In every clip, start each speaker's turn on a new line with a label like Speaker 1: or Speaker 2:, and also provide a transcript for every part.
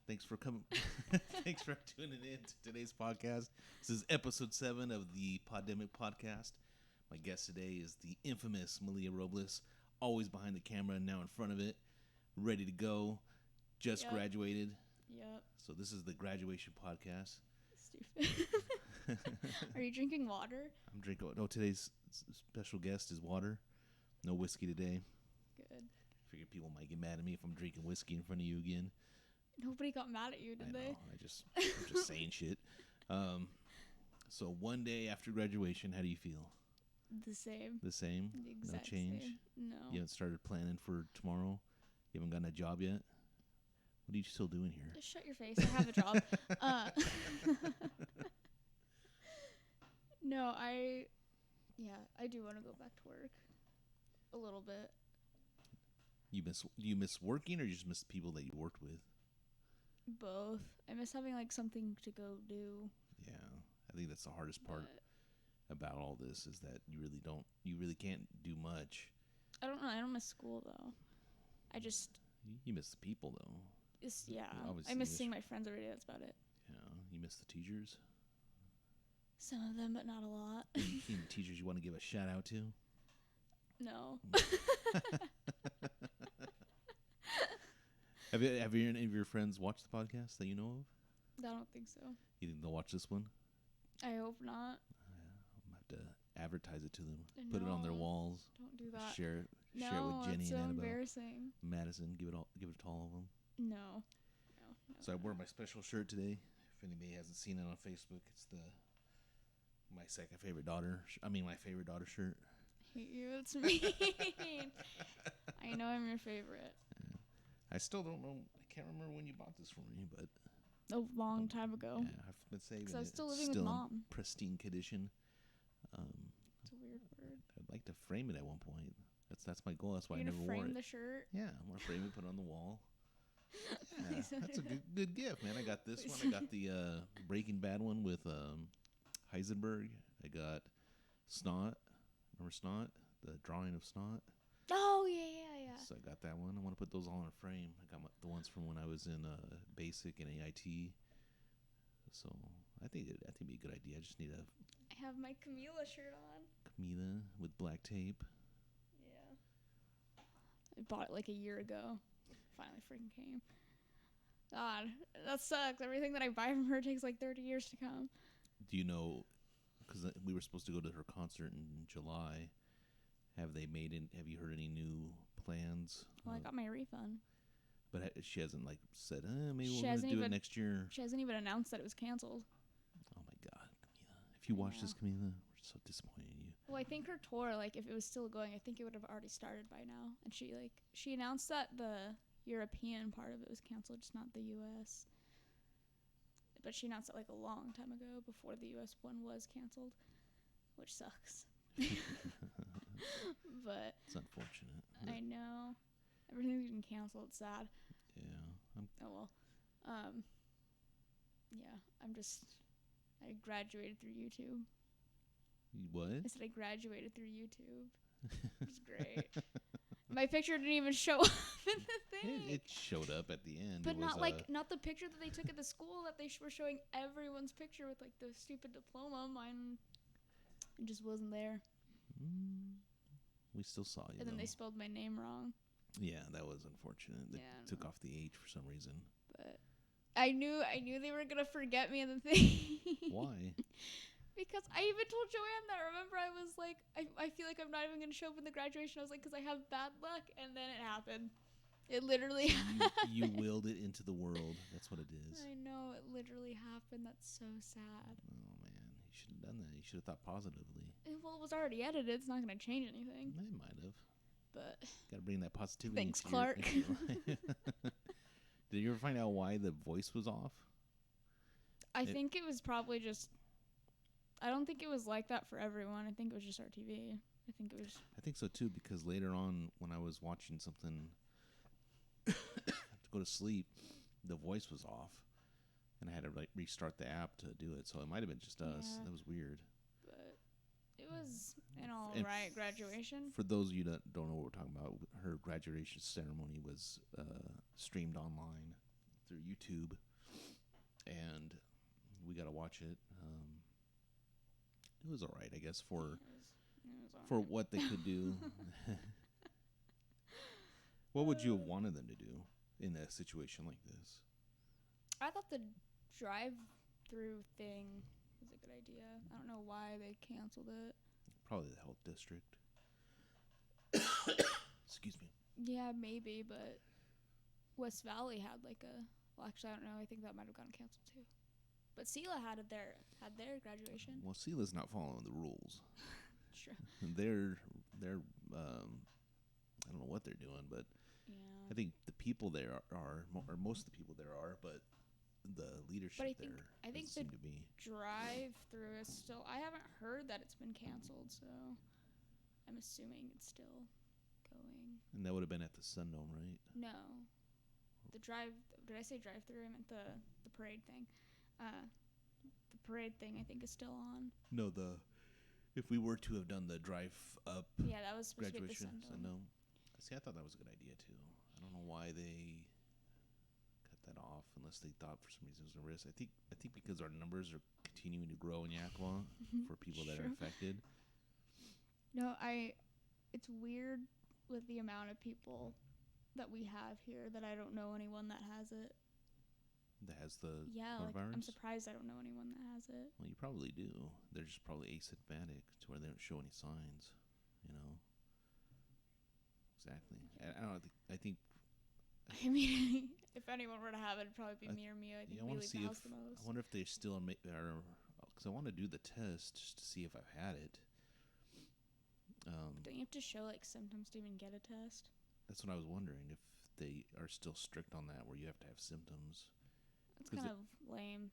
Speaker 1: Thanks for coming. Thanks for tuning in to today's podcast. This is episode 7 of the Podemic podcast. My guest today is the infamous Maliah Robles, always behind the camera and now in front of it, ready to go. Just graduated.
Speaker 2: Yep.
Speaker 1: So this is the graduation podcast.
Speaker 2: Stupid. Are you drinking water?
Speaker 1: I'm drinking. No, today's special guest is water. No whiskey today.
Speaker 2: Good.
Speaker 1: Figure people might get mad at me if I'm drinking whiskey in front of you again.
Speaker 2: Nobody got mad at you, did they?
Speaker 1: I'm just saying shit. So one day after graduation, how do you feel?
Speaker 2: The same.
Speaker 1: The same?
Speaker 2: The exact
Speaker 1: no change?
Speaker 2: Same. No.
Speaker 1: You haven't started planning for tomorrow? You haven't gotten a job yet? What are you still doing here?
Speaker 2: Just shut your face. I have a job. No, I do want to go back to work. A little bit.
Speaker 1: Do you miss working or you just miss the people that you worked with?
Speaker 2: Both. I miss having like something to go do.
Speaker 1: Yeah. I think that's the hardest part about all this is that you really can't do much.
Speaker 2: I don't know. I don't miss school though.
Speaker 1: You miss the people though.
Speaker 2: I miss seeing my friends every day. That's about it.
Speaker 1: Yeah. You miss the teachers?
Speaker 2: Some of them, but not a lot.
Speaker 1: Any teachers you want to give a shout out to?
Speaker 2: No.
Speaker 1: Have any of your friends watched the podcast that you know of?
Speaker 2: I don't think so.
Speaker 1: You think they'll watch this one?
Speaker 2: I hope not.
Speaker 1: I'm going to have to advertise it to them. Put it on their walls.
Speaker 2: Don't do that.
Speaker 1: Share it with Jenny
Speaker 2: it's so
Speaker 1: and Annabelle.
Speaker 2: Embarrassing.
Speaker 1: Madison, give it to all of them.
Speaker 2: No.
Speaker 1: So I wore my special shirt today. If anybody hasn't seen it on Facebook, it's my favorite daughter shirt.
Speaker 2: I hate you. It's mean. I know I'm your favorite.
Speaker 1: Yeah. I still don't know. I can't remember when you bought this for me, but
Speaker 2: a long time ago.
Speaker 1: Yeah, I've been saving it.
Speaker 2: 'Cause I was still living with Mom.
Speaker 1: In pristine condition.
Speaker 2: It's a weird word.
Speaker 1: I'd like to frame it at one point. That's my goal. That's why I never wore it.
Speaker 2: You're gonna frame the shirt?
Speaker 1: Yeah, I'm gonna frame it, put it on the wall. Yeah, that's a good gift, man. I got this one. I got the Breaking Bad one with Heisenberg. I got Snot. Remember Snot? The drawing of Snot.
Speaker 2: Oh yeah.
Speaker 1: So I got that one. I want to put those all in a frame. I got the ones from when I was in basic and AIT. So I think it'd be a good idea. I just need
Speaker 2: I have my Camila shirt on.
Speaker 1: Camila with black tape.
Speaker 2: Yeah. I bought it like a year ago. Finally freaking came. God, that sucks. Everything that I buy from her takes like 30 years to come.
Speaker 1: Do you know, because we were supposed to go to her concert in July, have you heard any new plans?
Speaker 2: Well, I got my refund.
Speaker 1: But she hasn't said, maybe we're going to do it next year.
Speaker 2: She hasn't even announced that it was canceled.
Speaker 1: Oh my God, Camila. If you watch this, Camila, we're so disappointed in you.
Speaker 2: Well, I think her tour, if it was still going, I think it would have already started by now. And she announced that the European part of it was canceled, just not the U.S. But she announced it a long time ago before the U.S. one was canceled, which sucks. But
Speaker 1: it's unfortunate.
Speaker 2: I know. Everything's getting canceled. It's sad.
Speaker 1: Yeah.
Speaker 2: Oh, well. Yeah, I graduated through YouTube.
Speaker 1: What?
Speaker 2: I said I graduated through YouTube. It's great. My picture didn't even show up in the thing.
Speaker 1: It showed up at the end.
Speaker 2: But not the picture that they took at the school that they were showing everyone's picture with the stupid diploma. Mine just wasn't there.
Speaker 1: We still saw you.
Speaker 2: And then they spelled my name wrong.
Speaker 1: Yeah, that was unfortunate. They took off the H for some reason.
Speaker 2: But I knew they were gonna forget me in the thing.
Speaker 1: Why?
Speaker 2: Because I even told Joanne that. Remember, I was like, I feel like I'm not even gonna show up in the graduation. I was like, because I have bad luck, and then it happened. It literally.
Speaker 1: You willed it into the world. That's what it is.
Speaker 2: I know, it literally happened. That's so sad.
Speaker 1: Oh man, you should have done that. You should have thought positively.
Speaker 2: Well, it was already edited. It's not gonna change anything.
Speaker 1: It might have.
Speaker 2: But
Speaker 1: gotta bring that positivity.
Speaker 2: Thanks, Clark.
Speaker 1: Did you ever find out why the voice was off?
Speaker 2: I think it was probably just. I don't think it was like that for everyone. I think it was just our TV. I think it was.
Speaker 1: I think so too, because later on when I was watching something to go to sleep, the voice was off, and I had to restart the app to do it. So it might have been just us.
Speaker 2: Yeah.
Speaker 1: That was weird.
Speaker 2: But it was an all right graduation.
Speaker 1: For those of you that don't know what we're talking about, her graduation ceremony was streamed online. through YouTube, and we got to watch it. It was all right, I guess, for
Speaker 2: alright.
Speaker 1: what they could do. What would you have wanted them to do in a situation like this?
Speaker 2: I thought the drive-through thing was a good idea. I don't know why they canceled it.
Speaker 1: Probably the health district. Excuse me.
Speaker 2: Yeah, maybe, but West Valley had like a. Well, actually, I don't know. I think that might have gotten canceled too. But Sela had their graduation.
Speaker 1: Well, Sela's not following the rules.
Speaker 2: Sure.
Speaker 1: They're I don't know what they're doing, but
Speaker 2: Yeah.
Speaker 1: I think the people there are or most of the people there are, but the leadership
Speaker 2: But I think
Speaker 1: doesn't seem to be.
Speaker 2: Drive-through is still. I haven't heard that it's been canceled, so I'm assuming it's still going.
Speaker 1: And that would have been at the Sundome, right?
Speaker 2: No, the drive. Did I say drive-through? I meant the parade thing. The parade thing I think is still on.
Speaker 1: No, if we were to have done the drive up
Speaker 2: Yeah, that was supposed
Speaker 1: graduation
Speaker 2: to be at the Sundome.
Speaker 1: Sundome. See, I thought that was a good idea too. I don't know why they cut that off, unless they thought for some reason it was a risk. I think because our numbers are continuing to grow in Yakima for people that are affected.
Speaker 2: No, it's weird with the amount of people that we have here that I don't know anyone that has it.
Speaker 1: That has the
Speaker 2: like
Speaker 1: coronavirus?
Speaker 2: I'm surprised I don't know anyone that has it.
Speaker 1: Well, you probably do. They're just probably asymptomatic to where they don't show any signs, you know. Exactly. I think.
Speaker 2: I mean, if anyone were to have it, it'd probably be me or Mia. I think we leave the house the most.
Speaker 1: I wonder if they still are, because I want to do the test just to see if I've had it.
Speaker 2: Don't you have to show like symptoms to even get a test?
Speaker 1: That's what I was wondering, if they are still strict on that, where you have to have symptoms.
Speaker 2: It's kind of lame.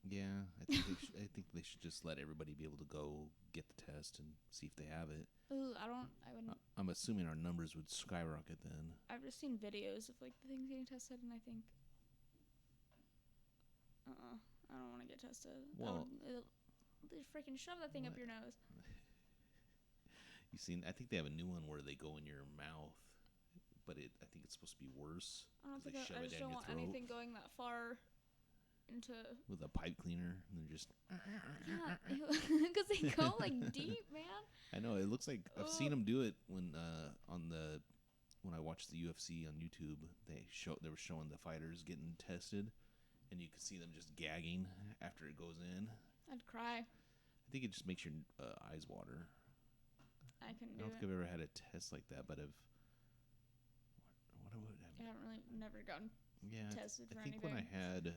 Speaker 1: Yeah, I think they should just let everybody be able to go get the test and see if they have it.
Speaker 2: Ooh, I wouldn't.
Speaker 1: I'm assuming our numbers would skyrocket then.
Speaker 2: I've just seen videos of like the things getting tested, and I think, I don't want to get tested.
Speaker 1: Well,
Speaker 2: they freaking shove that thing up your nose.
Speaker 1: I think they have a new one where they go in your mouth, but I think it's supposed to be worse.
Speaker 2: I just don't want anything going that far into
Speaker 1: with a pipe cleaner, and they're just
Speaker 2: because they go like deep, man.
Speaker 1: I know, it looks like I've seen them do it when when I watched the UFC on YouTube. They were showing the fighters getting tested, and you could see them just gagging after it goes in.
Speaker 2: I'd cry.
Speaker 1: I think it just makes your eyes water.
Speaker 2: I couldn't
Speaker 1: I don't
Speaker 2: do it.
Speaker 1: think I've ever had a test like that, but what would have?
Speaker 2: I haven't never gotten tested for anything.
Speaker 1: I think when I had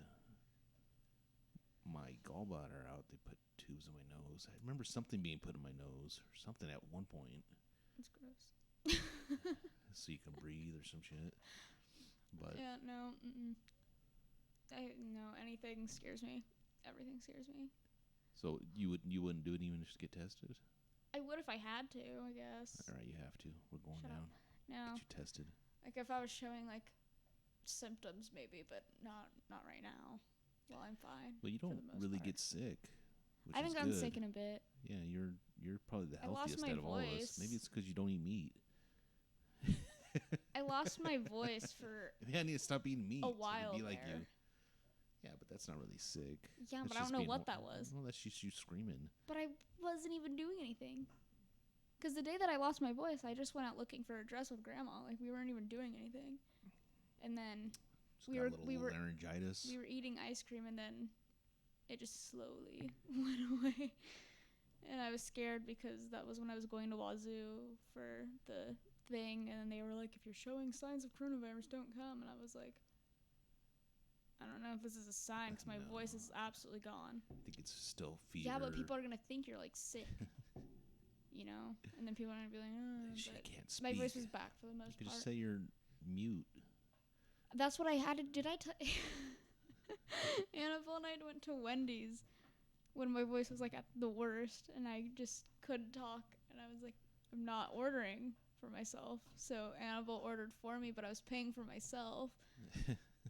Speaker 1: my gallbladder out, they put tubes in my nose. I remember something being put in my nose or something at one point.
Speaker 2: It's gross.
Speaker 1: So you can breathe or some shit. But
Speaker 2: yeah, no. No, anything scares me. Everything scares me.
Speaker 1: So you wouldn't do it even just to get tested?
Speaker 2: I would if I had to, I guess.
Speaker 1: All right, you have to. We're going
Speaker 2: Shut
Speaker 1: down.
Speaker 2: up. No.
Speaker 1: Get you tested.
Speaker 2: Like if I was showing like symptoms, maybe, but not right now. Well, I'm fine.
Speaker 1: Well, you don't really get sick.
Speaker 2: I haven't gotten sick in a bit.
Speaker 1: Yeah, you're probably the healthiest out of all of us. Maybe it's because you don't eat meat.
Speaker 2: I lost my voice for
Speaker 1: Maybe I need to stop eating meat.
Speaker 2: a while
Speaker 1: to be like
Speaker 2: there.
Speaker 1: you. Yeah, but that's not really sick.
Speaker 2: Yeah,
Speaker 1: That's
Speaker 2: but I don't
Speaker 1: just
Speaker 2: know
Speaker 1: being
Speaker 2: what that was.
Speaker 1: Well, that's just you screaming.
Speaker 2: But I wasn't even doing anything. Because the day that I lost my voice, I just went out looking for a dress with Grandma. Like, we weren't even doing anything. And then we were
Speaker 1: laryngitis.
Speaker 2: We were eating ice cream, and then it just slowly went away. And I was scared because that was when I was going to Wazoo for the thing, and then they were like, if you're showing signs of coronavirus, don't come. And I was like, I don't know if this is a sign, because my voice is absolutely gone.
Speaker 1: I think it's still fever.
Speaker 2: Yeah, but people are going to think you're, like, sick. You know? And then people are going to be like,
Speaker 1: She can't speak.
Speaker 2: My voice was back for the most part.
Speaker 1: You could just say you're mute.
Speaker 2: That's what I had to... Did I tell... Annabelle and I went to Wendy's when my voice was, like, at the worst, and I just couldn't talk. And I was like, I'm not ordering for myself. So Annabelle ordered for me, but I was paying for myself.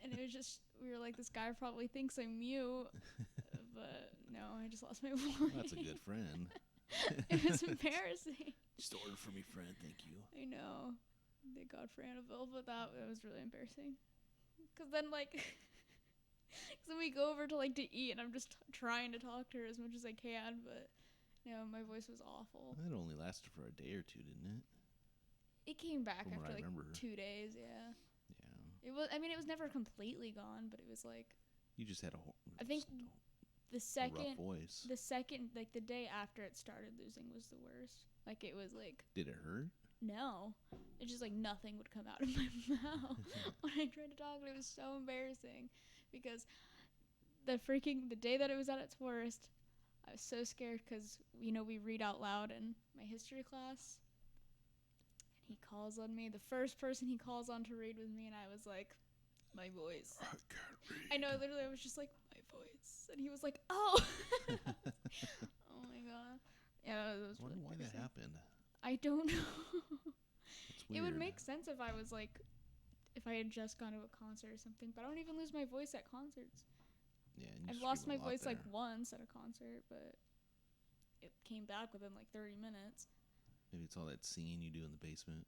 Speaker 2: And it was just... We were like, this guy probably thinks I'm mute. But no, I just lost my voice.
Speaker 1: Well, that's a good friend.
Speaker 2: It was embarrassing.
Speaker 1: Just order for me, friend. Thank you.
Speaker 2: I know. Thank God for Annabelle, but it was really embarrassing. Because then, like, So we go over to like to eat, and I'm just trying to talk to her as much as I can, but no, my voice was awful.
Speaker 1: It only lasted for a day or two, didn't it?
Speaker 2: It came back
Speaker 1: From what
Speaker 2: after
Speaker 1: I
Speaker 2: like
Speaker 1: remember.
Speaker 2: 2 days. Yeah.
Speaker 1: Yeah.
Speaker 2: It was. I mean, it was never completely gone, but it was like.
Speaker 1: You just had
Speaker 2: I think the
Speaker 1: rough
Speaker 2: second,
Speaker 1: voice.
Speaker 2: like the day after it started losing was the worst. Like it was like.
Speaker 1: Did it hurt?
Speaker 2: No, it's just like nothing would come out of my mouth when I tried to talk, and it was so embarrassing because the day that it was at its worst, I was so scared because we read out loud in my history class. He calls on me, the first person he calls on to read with me, and I was like, my voice.
Speaker 1: I can't read.
Speaker 2: I know, literally, I was just like, my voice. And he was like, oh. Oh my god. Yeah, that was
Speaker 1: I wonder
Speaker 2: really
Speaker 1: why that happened.
Speaker 2: I don't know.
Speaker 1: It's weird.
Speaker 2: It would make sense if I was like, if I had just gone to a concert or something, but I don't even lose my voice at concerts.
Speaker 1: Yeah,
Speaker 2: I've lost my voice like once at a concert, but it came back within like 30 minutes.
Speaker 1: Maybe it's all that singing you do in the basement.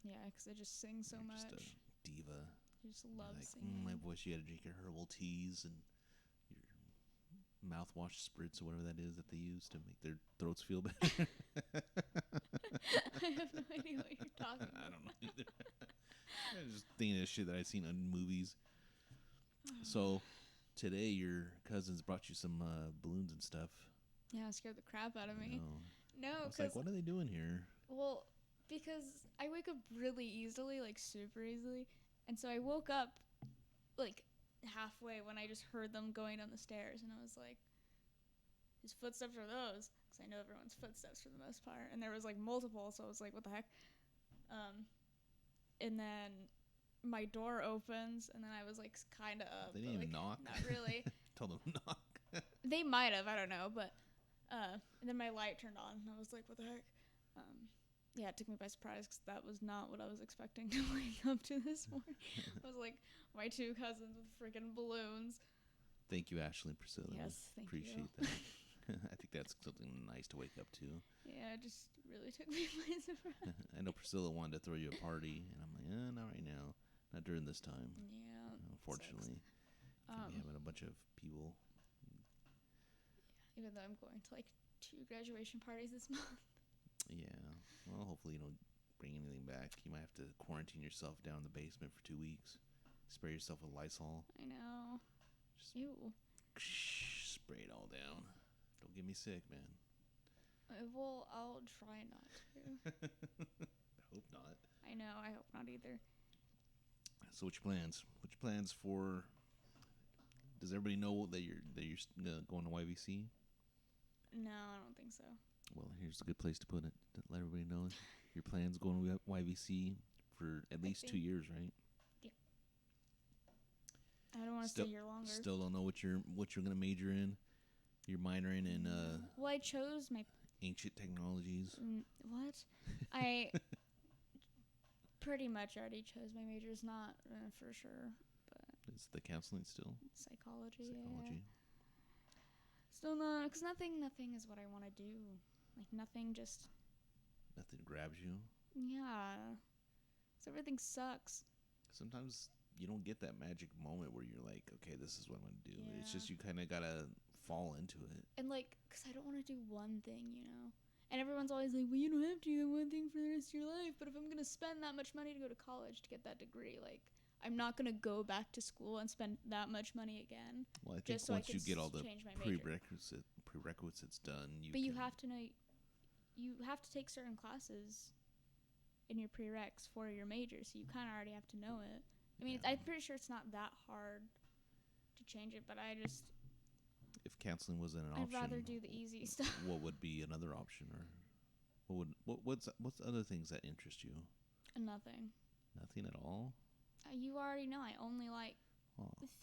Speaker 2: Yeah, because I just sing so
Speaker 1: You're
Speaker 2: much.
Speaker 1: Just a diva.
Speaker 2: I just love
Speaker 1: like,
Speaker 2: singing.
Speaker 1: My voice, you got to drink your herbal teas and your mouthwash spritz or whatever that is that they use to make their throats feel better.
Speaker 2: I have no idea what you're talking about.
Speaker 1: I don't know either. I'm just thinking of shit that I've seen on movies. So today your cousins brought you some balloons and stuff.
Speaker 2: Yeah, it scared the crap out of me. No,
Speaker 1: I was like, what are they doing here?
Speaker 2: Well, because I wake up really easily, like super easily. And so I woke up like halfway when I just heard them going down the stairs. And I was like, whose footsteps are those? Because I know everyone's footsteps for the most part. And there was like multiple. So I was like, what the heck? And then my door opens. And then I was like kind of up.
Speaker 1: They didn't even knock?
Speaker 2: Not really.
Speaker 1: Told them to knock.
Speaker 2: They might have. I don't know. But and then my light turned on. And I was like, what the heck? Yeah, it took me by surprise because that was not what I was expecting to wake up to this morning. I was like, my two cousins with freaking balloons.
Speaker 1: Thank you, Ashley and Priscilla.
Speaker 2: Yes, thank
Speaker 1: Appreciate
Speaker 2: you.
Speaker 1: that. I think that's something nice to wake up to.
Speaker 2: Yeah, it just really took me by surprise.
Speaker 1: I know Priscilla wanted to throw you a party, and I'm like, not right now. Not during this time.
Speaker 2: Yeah.
Speaker 1: Unfortunately. Can't be having a bunch of people.
Speaker 2: Yeah, even though I'm going to like 2 graduation parties this month.
Speaker 1: Yeah. Well, hopefully you don't bring anything back. You might have to quarantine yourself down in the basement for 2 weeks. Spray yourself with Lysol.
Speaker 2: I know.
Speaker 1: Just
Speaker 2: Ew.
Speaker 1: Spray it all down. Don't get me sick, man.
Speaker 2: Well, I'll try not to.
Speaker 1: I hope not.
Speaker 2: I know. I hope not either.
Speaker 1: So, what's your plans? What's your plans for? Does everybody know that you're going to YVC?
Speaker 2: No, I don't think so.
Speaker 1: Well, here's a good place to put it. To let everybody know your plans going to YVC for at least 2 years, right?
Speaker 2: Yeah. I don't want to stay here longer.
Speaker 1: Still don't know what you're going to major in. You're minoring in
Speaker 2: well, I chose my
Speaker 1: ancient technologies.
Speaker 2: What? I pretty much already chose my major. It's not for sure, but
Speaker 1: it's the counseling still.
Speaker 2: Psychology.
Speaker 1: Psychology.
Speaker 2: Yeah. Still not, because nothing is what I want to do. Like nothing
Speaker 1: grabs you.
Speaker 2: Yeah. So everything sucks.
Speaker 1: Sometimes you don't get that magic moment where you're like, okay, this is what I'm going to do.
Speaker 2: Yeah.
Speaker 1: It's just you kind of got to fall into it.
Speaker 2: And like, because I don't want to do one thing, And everyone's always like, well, you don't have to do that one thing for the rest of your life. But if I'm going to spend that much money to go to college to get that degree, like, I'm not going to go back to school and spend that much money again.
Speaker 1: Well, I think
Speaker 2: just so
Speaker 1: once you get all the prerequisites done,
Speaker 2: you have to know, you have to take certain classes in your prereqs for your major, so you kind of already have to know it. I mean, I'm pretty sure it's not that hard to change it, but I just...
Speaker 1: If counseling wasn't an option...
Speaker 2: I'd rather do the easy stuff.
Speaker 1: What would be another option? Or what's other things that interest you?
Speaker 2: Nothing.
Speaker 1: Nothing at all?
Speaker 2: You already know I only like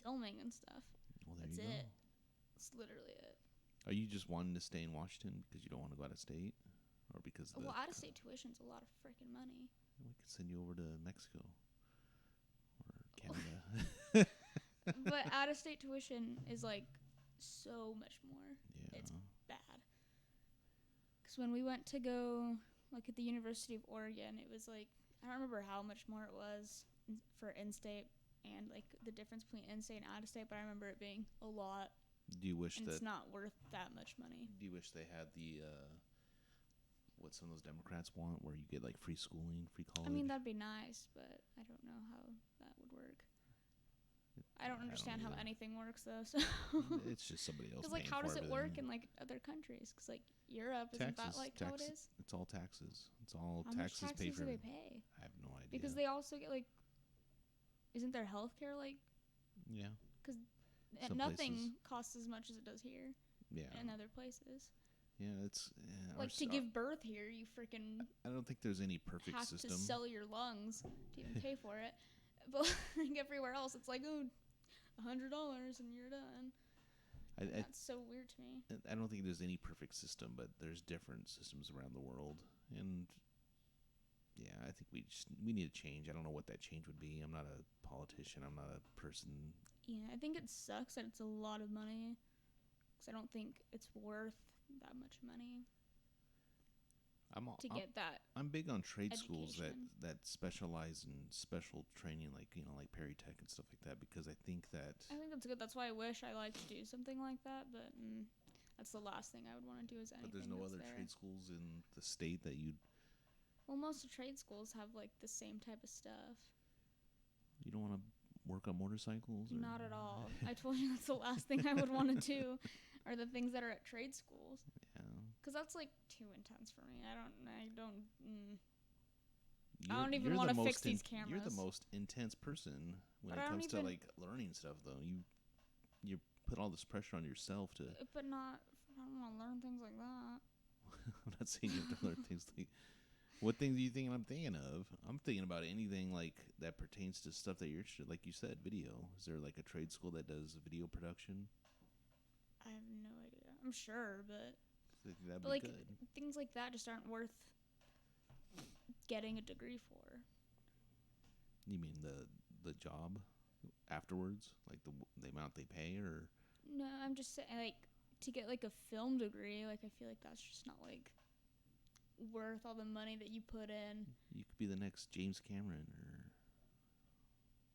Speaker 2: filming and stuff.
Speaker 1: Well, there
Speaker 2: That's
Speaker 1: you go.
Speaker 2: it. That's literally it.
Speaker 1: Are you just wanting to stay in Washington because you don't want to go out of state? Or because
Speaker 2: well, out-of-state tuition's a lot of freaking money.
Speaker 1: We could send you over to Mexico or Canada.
Speaker 2: But out-of-state tuition is like so much more.
Speaker 1: Yeah.
Speaker 2: It's bad. Because when we went to go like at the University of Oregon, it was like, I don't remember how much more it was for in-state, and like the difference between in-state and out-of-state, but I remember it being a lot.
Speaker 1: Do you wish
Speaker 2: and
Speaker 1: that?
Speaker 2: It's not worth that much money.
Speaker 1: Do you wish they had the what some of those Democrats want, where you get like free schooling, free college?
Speaker 2: I mean, that'd be nice, but I don't know how that would work. I don't understand how anything works though. So
Speaker 1: it's just somebody else.
Speaker 2: Because like, how does it work in like other countries? Because like Europe, isn't that like how it is?
Speaker 1: It's all taxes. It's all
Speaker 2: how
Speaker 1: taxes
Speaker 2: much
Speaker 1: paid
Speaker 2: taxes
Speaker 1: for.
Speaker 2: do they pay?
Speaker 1: I have no idea.
Speaker 2: Because they also get like, isn't their healthcare like?
Speaker 1: Yeah.
Speaker 2: Because nothing costs as much as it does here.
Speaker 1: Yeah.
Speaker 2: And other places.
Speaker 1: Yeah, it's
Speaker 2: like to give birth here, you freaking.
Speaker 1: I don't think there's any perfect
Speaker 2: have
Speaker 1: system.
Speaker 2: To sell your lungs to even pay for it, but like everywhere else, it's like $100 and you're done. That's so weird to me.
Speaker 1: I don't think there's any perfect system, but there's different systems around the world, and yeah, I think we need a change. I don't know what that change would be. I'm not a politician. I'm not a person.
Speaker 2: Yeah, I think it sucks that it's a lot of money, because I don't think it's worth that much money. Get that.
Speaker 1: I'm big on trade
Speaker 2: education.
Speaker 1: schools that specialize in special training, like like Peritech and stuff like that, because I think that's
Speaker 2: good. That's why I wish I liked to do something like that, but that's the last thing I would want to do is anything.
Speaker 1: But there's no other trade schools in the state that you'd.
Speaker 2: Well, most of trade schools have like the same type of stuff.
Speaker 1: You don't want to work on motorcycles? Or?
Speaker 2: Not at all. I told you that's the last thing I would want to do, are the things that are at trade schools.
Speaker 1: Yeah.
Speaker 2: Because that's like too intense for me. I don't even want to fix these cameras.
Speaker 1: You're the most intense person when it comes to like learning stuff, though. You put all this pressure on yourself to.
Speaker 2: But not. I don't want to learn things like that.
Speaker 1: I'm not saying you have to learn things like. What things do you think I'm thinking of? I'm thinking about anything like that pertains to stuff that you're interested, like you said, video. Is there like a trade school that does video production?
Speaker 2: I have no idea. I'm sure, but
Speaker 1: that'd be good.
Speaker 2: Things like that just aren't worth getting a degree for.
Speaker 1: You mean the job afterwards, like the amount they pay, or?
Speaker 2: No, I'm just saying like to get like a film degree. Like I feel like that's just not like worth all the money that you put in.
Speaker 1: You could be the next James Cameron, or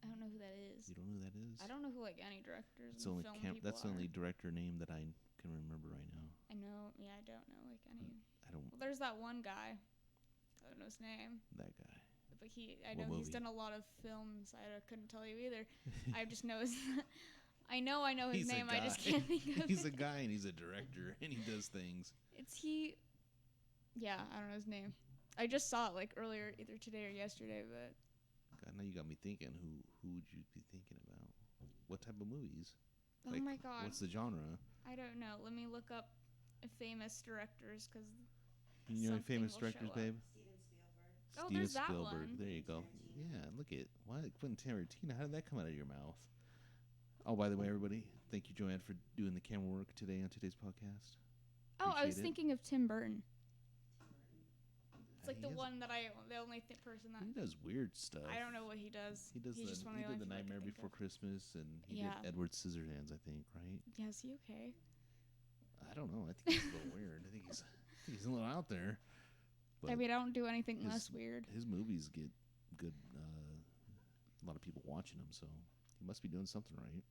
Speaker 2: I don't know who that is.
Speaker 1: You don't know who that is?
Speaker 2: I don't know who like any directors
Speaker 1: it's
Speaker 2: and
Speaker 1: only
Speaker 2: film people
Speaker 1: That's
Speaker 2: are.
Speaker 1: the only director name that I can remember right now.
Speaker 2: I know. Yeah, I don't know like any.
Speaker 1: I don't.
Speaker 2: Well, there's that one guy. I don't know his name.
Speaker 1: That guy.
Speaker 2: But I know he's done a lot of films. I couldn't tell you either. I just know his. I know his name. I just can't think of it.
Speaker 1: He's a guy and he's a director and he does things.
Speaker 2: Yeah, I don't know his name. I just saw it like earlier, either today or yesterday, but.
Speaker 1: God, now you got me thinking. Who would you be thinking about? What type of movies?
Speaker 2: Oh my God.
Speaker 1: What's the genre?
Speaker 2: I don't know. Let me look up famous directors, because.
Speaker 1: You know any famous directors, babe?
Speaker 2: Steven Spielberg. One.
Speaker 1: There you go. Yeah, look at Quentin Tarantino. How did that come out of your mouth? Oh, by the way, everybody, thank you, Joanne, for doing the camera work today on today's podcast.
Speaker 2: I was thinking of Tim Burton. It's like the only person that...
Speaker 1: He does weird stuff.
Speaker 2: I don't know what he does.
Speaker 1: He did the Nightmare Before Christmas, and he did Edward Scissorhands, I think, right?
Speaker 2: Yeah, is he okay?
Speaker 1: I don't know. I think he's a little weird. I think he's a little out there. But
Speaker 2: I mean, I don't do anything less weird.
Speaker 1: His movies get good, a lot of people watching them, so he must be doing something right.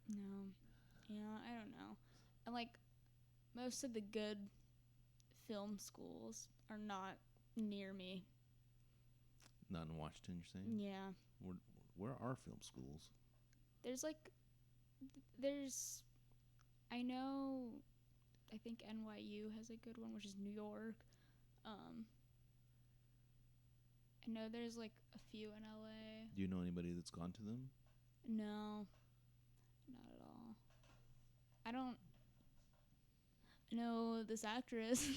Speaker 2: No. Yeah, I don't know. And like, most of the good film schools are not near me.
Speaker 1: Not in Washington, you're saying?
Speaker 2: Yeah.
Speaker 1: Where are film schools?
Speaker 2: I think NYU has a good one, which is New York. I know there's like a few in LA.
Speaker 1: Do you know anybody that's gone to them?
Speaker 2: No. Not at all. I know this actress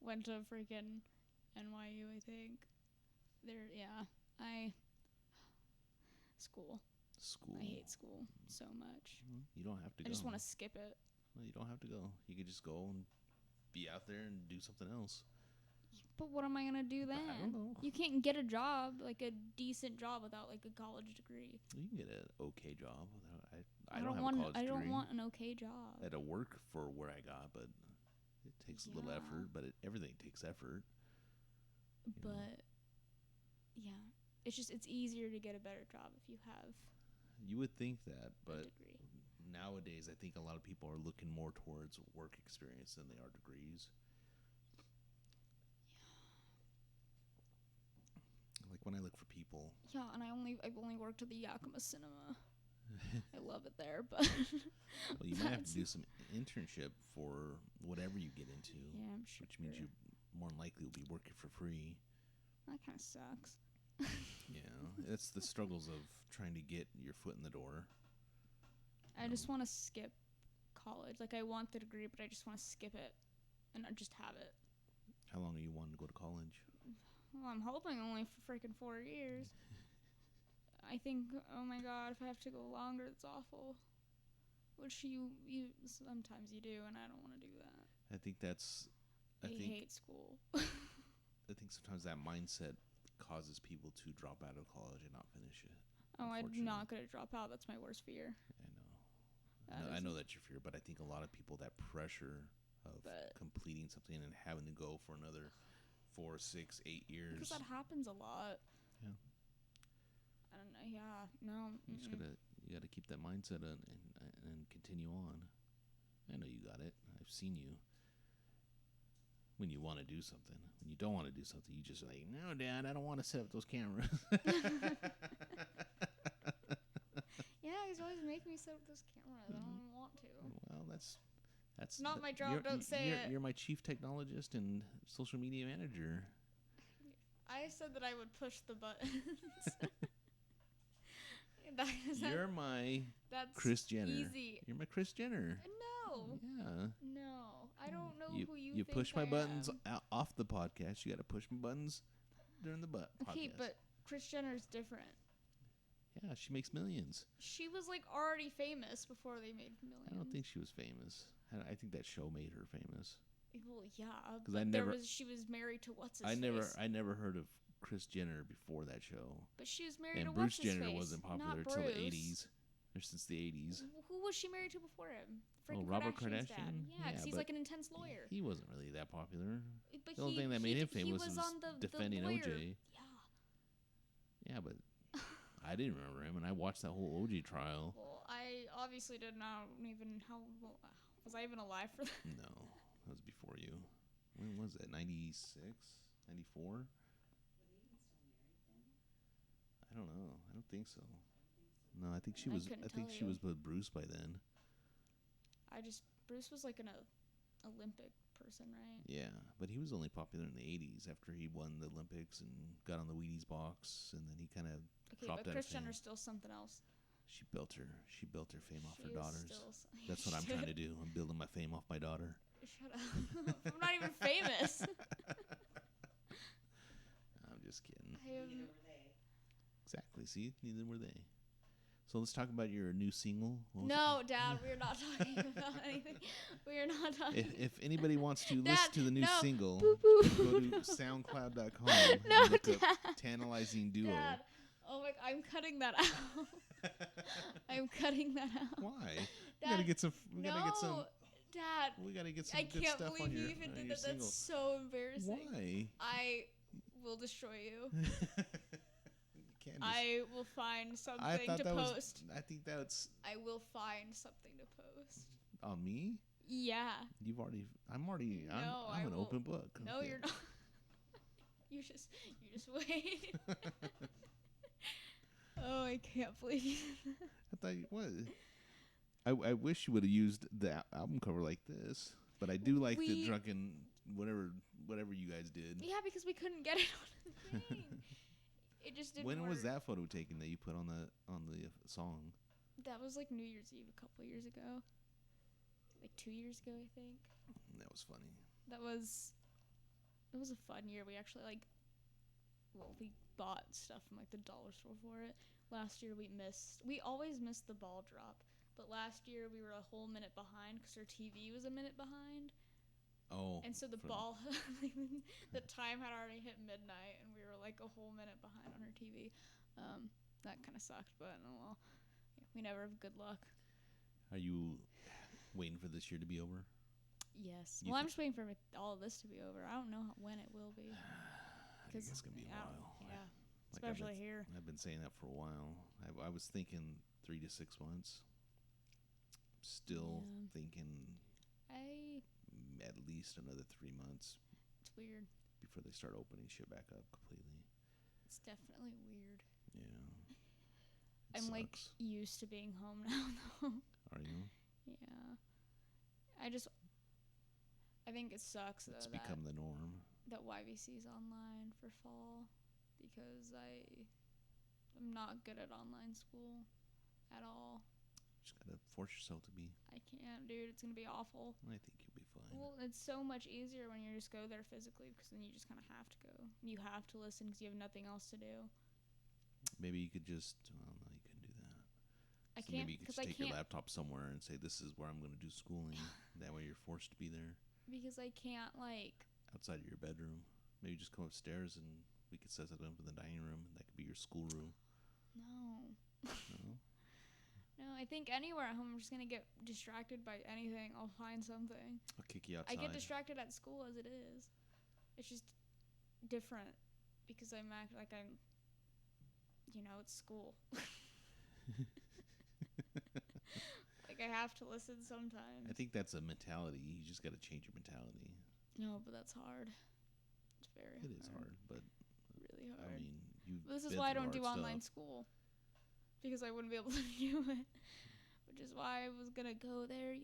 Speaker 2: went to freaking NYU, I think. School. I hate school so much.
Speaker 1: You don't have to go.
Speaker 2: I just want to skip it.
Speaker 1: No, you don't have to go. You could just go and be out there and do something else.
Speaker 2: But what am I going to do then?
Speaker 1: I don't know.
Speaker 2: You can't get a job, like a decent job, without like a college degree.
Speaker 1: You can get an okay job without.
Speaker 2: I don't want a college degree. I don't want an okay job.
Speaker 1: I had to work for where I got, but it takes a little effort. But everything takes effort.
Speaker 2: But yeah, it's easier to get a better job if you have
Speaker 1: You would think that,
Speaker 2: a
Speaker 1: but
Speaker 2: degree.
Speaker 1: nowadays I think a lot of people are looking more towards work experience than they are degrees. Like when I look for people,
Speaker 2: Yeah, and I've only worked at the Yakima Cinema. I love it there, but
Speaker 1: well, you might have to do some internship for whatever you get into,
Speaker 2: yeah, I'm sure.
Speaker 1: which means you more than likely will be working for free.
Speaker 2: That kind of sucks.
Speaker 1: Yeah, it's the struggles of trying to get your foot in the door.
Speaker 2: I just want to skip college. Like, I want the degree, but I just want to skip it and just have it.
Speaker 1: How long are you wanting to go to college?
Speaker 2: Well, I'm hoping only for freaking 4 years. I think, oh my god, if I have to go longer, it's awful. Which you sometimes you do, and I don't want to do that.
Speaker 1: I think that's.
Speaker 2: I hate school.
Speaker 1: I think sometimes that mindset causes people to drop out of college and not finish it.
Speaker 2: Oh, I'm not gonna drop out. That's my worst fear.
Speaker 1: I know that's your fear, but I think a lot of people, that pressure of completing something and having to go for another 4, 6, 8 years.
Speaker 2: Because that happens a lot.
Speaker 1: Yeah.
Speaker 2: I don't know. Yeah. No.
Speaker 1: You gotta keep that mindset and continue on. I know you got it. I've seen you. When you want to do something, when you don't want to do something, you just like, no, Dad, I don't want to set up those cameras.
Speaker 2: Yeah, he's always making me set up those cameras. I don't even want to.
Speaker 1: Well, that's
Speaker 2: not my job. Don't say it.
Speaker 1: You're my chief technologist and social media manager.
Speaker 2: I said that I would push the buttons.
Speaker 1: You're my Kris Jenner.
Speaker 2: Easy.
Speaker 1: You're my Kris Jenner.
Speaker 2: No.
Speaker 1: Yeah.
Speaker 2: No, I don't know who you.
Speaker 1: You
Speaker 2: think
Speaker 1: push my
Speaker 2: I
Speaker 1: buttons
Speaker 2: am.
Speaker 1: off the podcast. You got to push my buttons during the podcast.
Speaker 2: Okay, but Kris Jenner's different.
Speaker 1: Yeah, she makes millions.
Speaker 2: She was like already famous before they made millions.
Speaker 1: I don't think she was famous. I think that show made her famous.
Speaker 2: Well, yeah,
Speaker 1: because
Speaker 2: she was married to what's his
Speaker 1: I
Speaker 2: face.
Speaker 1: never heard of Kris Jenner before that show.
Speaker 2: But she was married to
Speaker 1: Bruce
Speaker 2: what's his
Speaker 1: Jenner
Speaker 2: face.
Speaker 1: wasn't popular until the 80s. Or since the 80s.
Speaker 2: Who was she married to before him? Freaking
Speaker 1: Robert
Speaker 2: Kardashian's
Speaker 1: Kardashian?
Speaker 2: dad. Yeah, because he's like an intense lawyer.
Speaker 1: He wasn't really that popular.
Speaker 2: But
Speaker 1: the only thing that made him famous was
Speaker 2: on
Speaker 1: defending
Speaker 2: the
Speaker 1: OJ.
Speaker 2: Yeah.
Speaker 1: Yeah, but I didn't remember him, and I watched that whole OJ trial.
Speaker 2: Well, I obviously did not even was I even alive for that?
Speaker 1: No, that was before you. When was that? 96? 94? I don't know. I don't think so. No, I think she was. I think she was with Bruce by then.
Speaker 2: Bruce was like an Olympic person, right?
Speaker 1: Yeah, but he was only popular in the 80s after he won the Olympics and got on the Wheaties box, and then he kind of dropped out of fame.
Speaker 2: Kris Jenner's still something else.
Speaker 1: She built her fame off her daughters. That's what I'm trying to do. I'm building my fame off my daughter.
Speaker 2: Shut up! I'm not even famous.
Speaker 1: I'm just kidding. Neither were they. Exactly. See, neither were they. So let's talk about your new single.
Speaker 2: No, Dad, we're not talking about anything. We are not talking.
Speaker 1: If anybody wants to listen to the new single,
Speaker 2: Boo, boo.
Speaker 1: go to SoundCloud.com and look up Tantalizing Duo.
Speaker 2: Dad. Oh my! I'm cutting that out. I'm cutting that out.
Speaker 1: Why?
Speaker 2: Dad,
Speaker 1: we gotta get some.
Speaker 2: Dad.
Speaker 1: We gotta get some
Speaker 2: I
Speaker 1: good
Speaker 2: can't
Speaker 1: stuff
Speaker 2: believe
Speaker 1: on your
Speaker 2: you even did
Speaker 1: your
Speaker 2: that.
Speaker 1: single.
Speaker 2: That's so embarrassing.
Speaker 1: Why?
Speaker 2: I will destroy you.
Speaker 1: Can't
Speaker 2: I will find something to post.
Speaker 1: I think that's.
Speaker 2: I will find something to post.
Speaker 1: On me?
Speaker 2: Yeah.
Speaker 1: I'm an open book.
Speaker 2: No,
Speaker 1: okay.
Speaker 2: you're not. You just wait. Oh, I can't believe you.
Speaker 1: I thought you would. I wish you would have used the album cover like this, but I do like the drunken whatever you guys did.
Speaker 2: Yeah, because we couldn't get it on the thing. It just didn't.
Speaker 1: When was that photo taken that you put on the song?
Speaker 2: That was like New Year's Eve a couple years ago. Like 2 years ago, I think.
Speaker 1: That was funny.
Speaker 2: It was a fun year. We actually we bought stuff from like the dollar store for it. Last year we always missed the ball drop, but last year we were a whole minute behind because our TV was a minute behind. Oh. And so the ball, the time had already hit midnight, and we were like a whole minute behind on our TV. That kind of sucked, but oh well. We never have good luck.
Speaker 1: Are you waiting for this year to be over?
Speaker 2: Yes. I'm just waiting for all of this to be over. I don't know when it will be.
Speaker 1: I think it's gonna be a while.
Speaker 2: Yeah. especially here.
Speaker 1: I've been saying that for a while. I was thinking 3 to 6 months. Still thinking at least another 3 months.
Speaker 2: It's weird.
Speaker 1: Before they start opening shit back up completely.
Speaker 2: It's definitely weird.
Speaker 1: Yeah.
Speaker 2: I'm
Speaker 1: sucks.
Speaker 2: like used to being home now, though.
Speaker 1: Are you?
Speaker 2: Yeah. I think it sucks though.
Speaker 1: It's become the norm.
Speaker 2: That YVC's online for fall because I'm not good at online school at all.
Speaker 1: Just gotta force yourself to be.
Speaker 2: I can't, dude. It's gonna be awful.
Speaker 1: I think you'll be fine.
Speaker 2: Well, it's so much easier when you just go there physically because then you just kind of have to go. You have to listen because you have nothing else to do.
Speaker 1: Maybe you could just. Well, no, you couldn't do that.
Speaker 2: I can't.
Speaker 1: Maybe you could just take your laptop somewhere and say, "This is where I'm going to do schooling." That way, you're forced to be there.
Speaker 2: Because I can't
Speaker 1: outside of your bedroom. Maybe just come upstairs and we could set it up in the dining room. And that could be your school room.
Speaker 2: No.
Speaker 1: No.
Speaker 2: No, I think anywhere at home I'm just gonna get distracted by anything. I'll find something.
Speaker 1: I'll kick you outside.
Speaker 2: I get distracted at school as it is. It's just different because I'm it's school. I have to listen sometimes.
Speaker 1: I think that's a mentality. You just got to change your mentality.
Speaker 2: No, but that's hard. It's very hard.
Speaker 1: It is hard, but
Speaker 2: really hard.
Speaker 1: I mean,
Speaker 2: this is why I don't do online school. Because I wouldn't be able to do it. Which is why I was going to go there,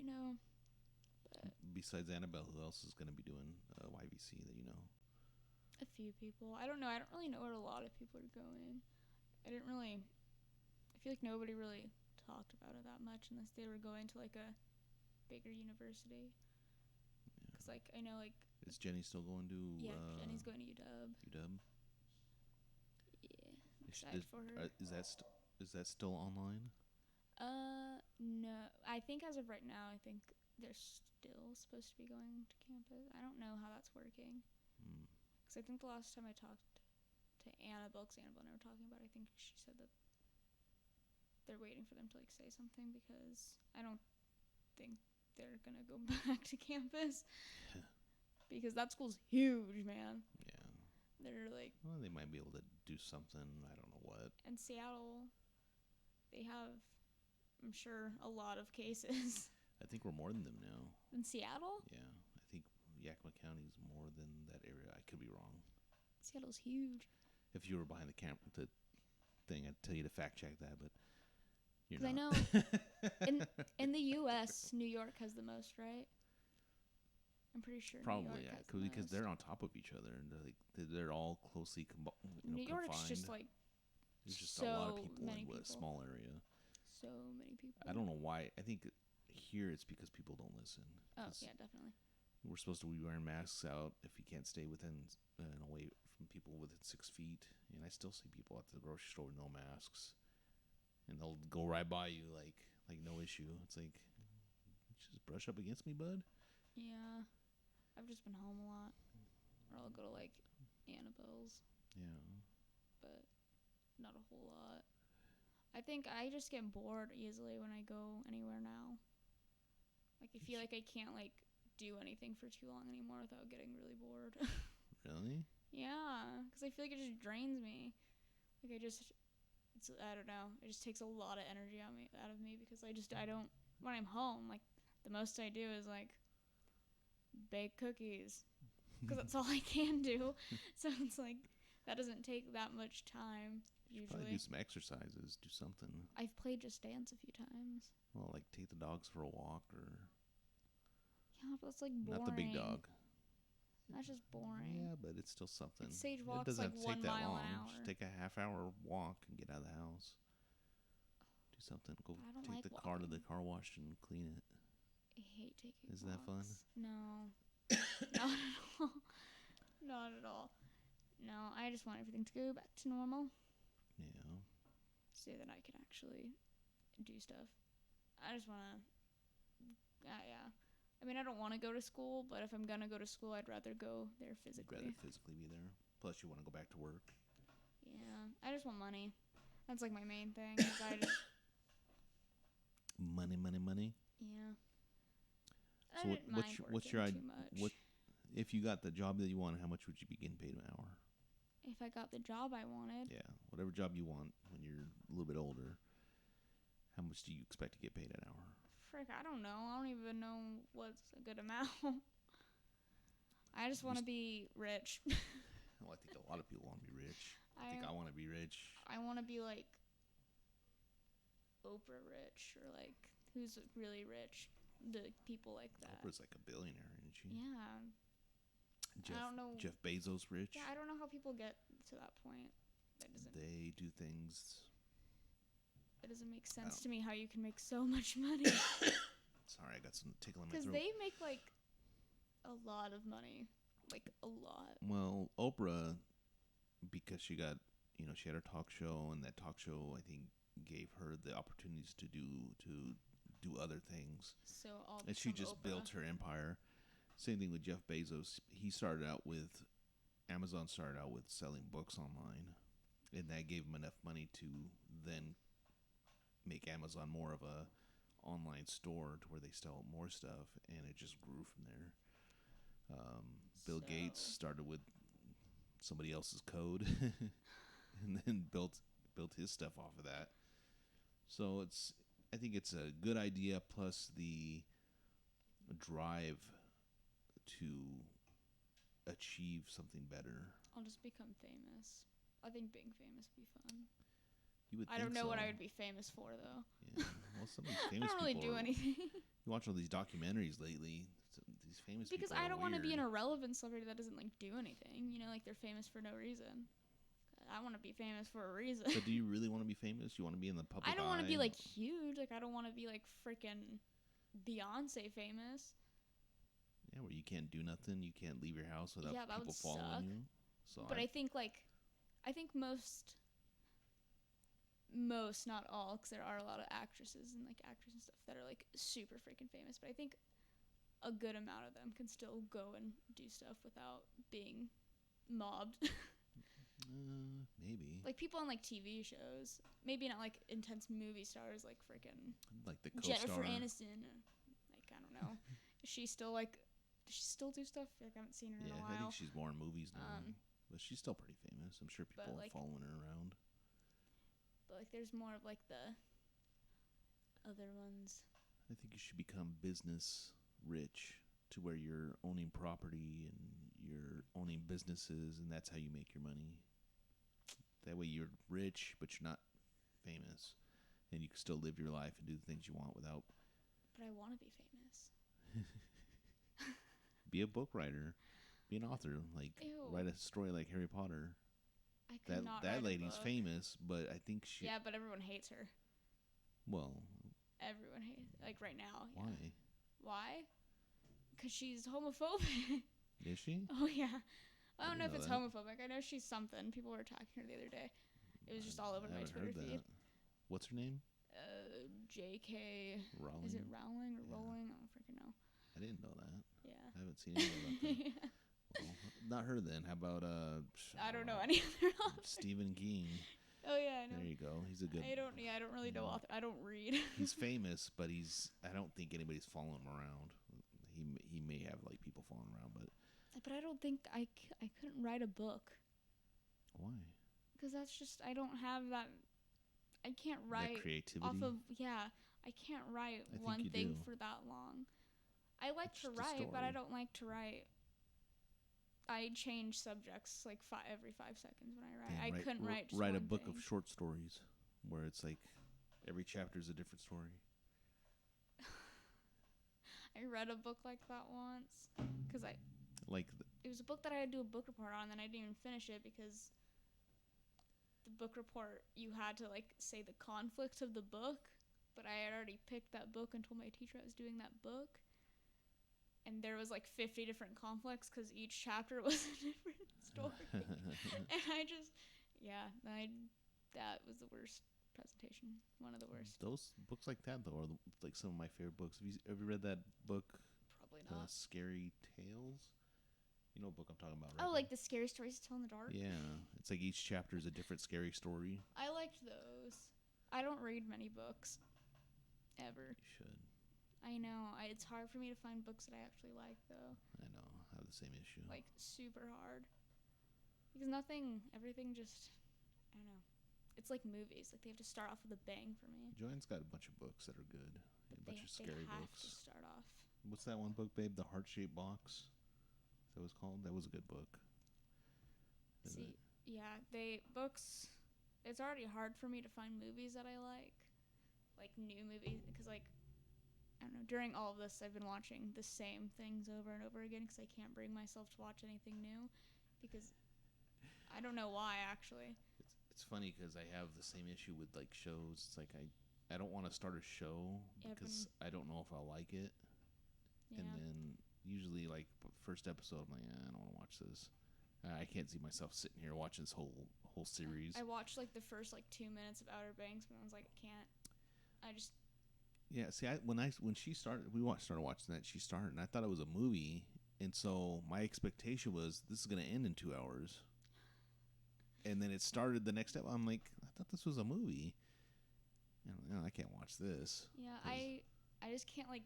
Speaker 2: But
Speaker 1: besides Annabelle, who else is going to be doing YVC that you know?
Speaker 2: A few people. I don't know. I don't really know where a lot of people are going. I feel like nobody really talked about it that much unless they were going to a bigger university. Because I know
Speaker 1: is Jenny still going to?
Speaker 2: Yeah, Jenny's going to UW.
Speaker 1: UW.
Speaker 2: Yeah, excited for her.
Speaker 1: Is that still online?
Speaker 2: No. I think as of right now, I think they're still supposed to be going to campus. I don't know how that's working. Because I think the last time I talked to Annabelle, because Annabelle and I were talking about it, I think she said that they're waiting for them to say something because I don't think they're gonna go back to campus because that school's huge, man.
Speaker 1: Yeah.
Speaker 2: They're
Speaker 1: well, they might be able to do something. I don't know what.
Speaker 2: In Seattle, they have, I'm sure, a lot of cases.
Speaker 1: I think we're more than them now.
Speaker 2: In Seattle?
Speaker 1: Yeah, I think Yakima County is more than that area. I could be wrong.
Speaker 2: Seattle's huge.
Speaker 1: If you were behind the thing, I'd tell you to fact check that, but.
Speaker 2: Because I know in the U.S., New York has the most, right? I'm pretty sure.
Speaker 1: Probably, yeah, because they're on top of each other and they're all closely
Speaker 2: New York's
Speaker 1: confined.
Speaker 2: just
Speaker 1: there's just
Speaker 2: so
Speaker 1: a lot of people in
Speaker 2: people.
Speaker 1: a small area.
Speaker 2: So many people.
Speaker 1: I don't know why. I think here it's because people don't listen.
Speaker 2: Oh yeah, definitely.
Speaker 1: We're supposed to be wearing masks out if you can't stay within and away from people within 6 feet, and I still see people at the grocery store with no masks. And they'll go right by you like no issue. It's like, just brush up against me, bud.
Speaker 2: Yeah, I've just been home a lot, or I'll go to Annabelle's.
Speaker 1: Yeah,
Speaker 2: but not a whole lot. I think I just get bored easily when I go anywhere now. I feel like I can't do anything for too long anymore without getting really bored.
Speaker 1: Really?
Speaker 2: Yeah, because I feel like it just drains me. I don't know. It just takes a lot of energy out of me because I don't, when I'm home, the most I do is bake cookies because that's all I can do. So it's that doesn't take that much time usually.
Speaker 1: Probably do some exercises, do something.
Speaker 2: I've played Just Dance a few times.
Speaker 1: Well, take the dogs for a walk or.
Speaker 2: Yeah, but it's boring.
Speaker 1: Not the big dog.
Speaker 2: That's just boring.
Speaker 1: Yeah, but it's still something.
Speaker 2: Sage walks
Speaker 1: it doesn't have to
Speaker 2: 1
Speaker 1: take that
Speaker 2: mile
Speaker 1: long.
Speaker 2: an hour.
Speaker 1: Just take a half-hour walk and get out of the house. Do something. Go take the car to the car wash and clean it.
Speaker 2: I hate taking
Speaker 1: Isn't
Speaker 2: walks.
Speaker 1: that fun?
Speaker 2: No. Not at all. Not at all. No, I just want everything to go back to normal.
Speaker 1: Yeah.
Speaker 2: So that I can actually do stuff. I just want to... yeah. I mean, I don't want to go to school, but if I'm going to go to school, I'd rather go there physically.
Speaker 1: You'd rather physically be there. Plus, you want to go back to work.
Speaker 2: Yeah. I just want money. That's my main thing. I just...
Speaker 1: Money.
Speaker 2: Yeah.
Speaker 1: So what's your idea? What if you got the job that you want? How much would you be getting paid an hour?
Speaker 2: If I got the job I wanted.
Speaker 1: Yeah, whatever job you want when you're a little bit older. How much do you expect to get paid an hour?
Speaker 2: Frick, I don't know. I don't even know what's a good amount. I just want to be rich.
Speaker 1: Well, I think a lot of people want to be rich. I think I want to be rich.
Speaker 2: I want to be like Oprah rich, or like who's really rich. The people like that.
Speaker 1: Oprah's like a billionaire, isn't she?
Speaker 2: Yeah. I don't know.
Speaker 1: Jeff Bezos rich.
Speaker 2: Yeah, I don't know how people get to that point.
Speaker 1: They do things.
Speaker 2: It doesn't make sense to me how you can make so much money.
Speaker 1: Sorry, I got some tickle in my throat.
Speaker 2: Because they make like a lot of money, like a lot.
Speaker 1: Well, Oprah, because she got, she had her talk show, and that talk show I think gave her the opportunities to do other things.
Speaker 2: So all
Speaker 1: and she just
Speaker 2: Oprah.
Speaker 1: built her empire. Same thing with Jeff Bezos. Amazon started out with selling books online, and that gave him enough money to then make Amazon more of a online store to where they sell more stuff, and it just grew from there. Bill Gates started with somebody else's code and then built his stuff off of that. So I think it's a good idea, plus the drive to achieve something better.
Speaker 2: I'll just become famous. I think being famous would be fun.
Speaker 1: You would
Speaker 2: I don't know
Speaker 1: so.
Speaker 2: what I would be famous for, though.
Speaker 1: Yeah. Well, some of these famous
Speaker 2: I don't really
Speaker 1: people
Speaker 2: do anything.
Speaker 1: You watch all these documentaries lately. These famous
Speaker 2: because
Speaker 1: people
Speaker 2: I don't
Speaker 1: want to
Speaker 2: be an irrelevant celebrity that doesn't like do anything. Like they're famous for no reason. I want to be famous for a reason.
Speaker 1: So do you really want to be famous? You want to be in the public eye?
Speaker 2: I don't want to be like huge. Like I don't want to be like freaking Beyonce famous.
Speaker 1: Yeah, where you can't do nothing. You can't leave your house without people following you. So
Speaker 2: but I think most, not all, because there are a lot of actresses and stuff that are like super freaking famous. But I think a good amount of them can still go and do stuff without being mobbed.
Speaker 1: Maybe.
Speaker 2: Like people on like TV shows. Maybe not like intense movie stars like freaking
Speaker 1: like the co-star
Speaker 2: Jennifer Aniston. Like I don't know. Does she still do stuff? Like I haven't seen her in a while.
Speaker 1: I think she's more in movies now. But she's still pretty famous. I'm sure people are following her around.
Speaker 2: But like there's more of like the other ones.
Speaker 1: I think you should become business rich to where you're owning property and you're owning businesses, and that's how you make your money. That way you're rich, but you're not famous, and you can still live your life and do the things you want without.
Speaker 2: But I want to be famous.
Speaker 1: Be a book writer. Be an author. Like, write a story like Harry Potter.
Speaker 2: I could not write
Speaker 1: that lady's
Speaker 2: a book.
Speaker 1: famous, but I think she...
Speaker 2: Yeah, but everyone hates her.
Speaker 1: Well...
Speaker 2: Everyone hates... Like, right now.
Speaker 1: Why?
Speaker 2: Yeah. Why? Because she's homophobic.
Speaker 1: Is she?
Speaker 2: Oh, yeah. I don't know if it's
Speaker 1: that.
Speaker 2: homophobic. I know she's something. People were attacking her the other day. It was just all over my Twitter feed.
Speaker 1: What's her name?
Speaker 2: J.K.
Speaker 1: Rowling.
Speaker 2: Is it Rowling or Rowling? I don't freaking know.
Speaker 1: I didn't know that.
Speaker 2: Yeah.
Speaker 1: I haven't seen anything about that.
Speaker 2: Yeah.
Speaker 1: Well, not her then. How about
Speaker 2: I don't know any other author.
Speaker 1: Stephen King.
Speaker 2: Oh yeah, I know.
Speaker 1: There you go. He's a good.
Speaker 2: I don't really know author. I don't read.
Speaker 1: He's famous, but I don't think anybody's following him around. He may have like people following around,
Speaker 2: but I don't think I couldn't write a book.
Speaker 1: Why?
Speaker 2: Because that's just I don't have that. I can't write
Speaker 1: that creativity
Speaker 2: off of I can't write one thing for that long. I like to write, but I don't like to write. I change subjects like every 5 seconds when I write. I couldn't write just
Speaker 1: write a
Speaker 2: one
Speaker 1: book
Speaker 2: thing.
Speaker 1: of short stories where it's like every chapter is a different story.
Speaker 2: I read a book like that once because it was a book that I had to do a book report on, and then I didn't even finish it because the book report you had to like say the conflict of the book, but I had already picked that book and told my teacher I was doing that book. And there was like 50 different conflicts because each chapter was a different story. And that was the worst presentation. One of the worst.
Speaker 1: Those books like that, though, are like some of my favorite books. Have you ever read that book?
Speaker 2: Probably not.
Speaker 1: Scary Tales? You know what book I'm talking about, right?
Speaker 2: Oh, like the scary stories to tell in the dark?
Speaker 1: Yeah. It's like each chapter is a different scary story.
Speaker 2: I liked those. I don't read many books. Ever.
Speaker 1: You should.
Speaker 2: I know. It's hard for me to find books that I actually like, though.
Speaker 1: I know. I have the same issue.
Speaker 2: Like, super hard. Because everything just, I don't know. It's like movies. Like, they have to start off with a bang for me.
Speaker 1: Joanne's got a bunch of books that are good.
Speaker 2: But
Speaker 1: A bunch of scary
Speaker 2: they have
Speaker 1: books.
Speaker 2: to start off.
Speaker 1: What's that one book, babe? The Heart-Shaped Box? Is that what it's called? That was a good book.
Speaker 2: Books, it's already hard for me to find movies that I like new movies, because, like, I don't know, during all of this, I've been watching the same things over and over again, because I can't bring myself to watch anything new, because I don't know why, actually.
Speaker 1: It's funny, because I have the same issue with, like, shows. It's like, I don't want to start a show because I don't know if I'll like it. Yeah. And then usually, like, first episode, I'm like, I don't want to watch this. I can't see myself sitting here watching this whole series.
Speaker 2: I watched, like, the first, like, 2 minutes of Outer Banks, but I was like, I can't. I just...
Speaker 1: Yeah, see, when she started, started watching that, she started, and I thought it was a movie, and so my expectation was, this is going to end in 2 hours. And then it started the next step. I'm like, I thought this was a movie. I can't watch this.
Speaker 2: Yeah, I just can't, like,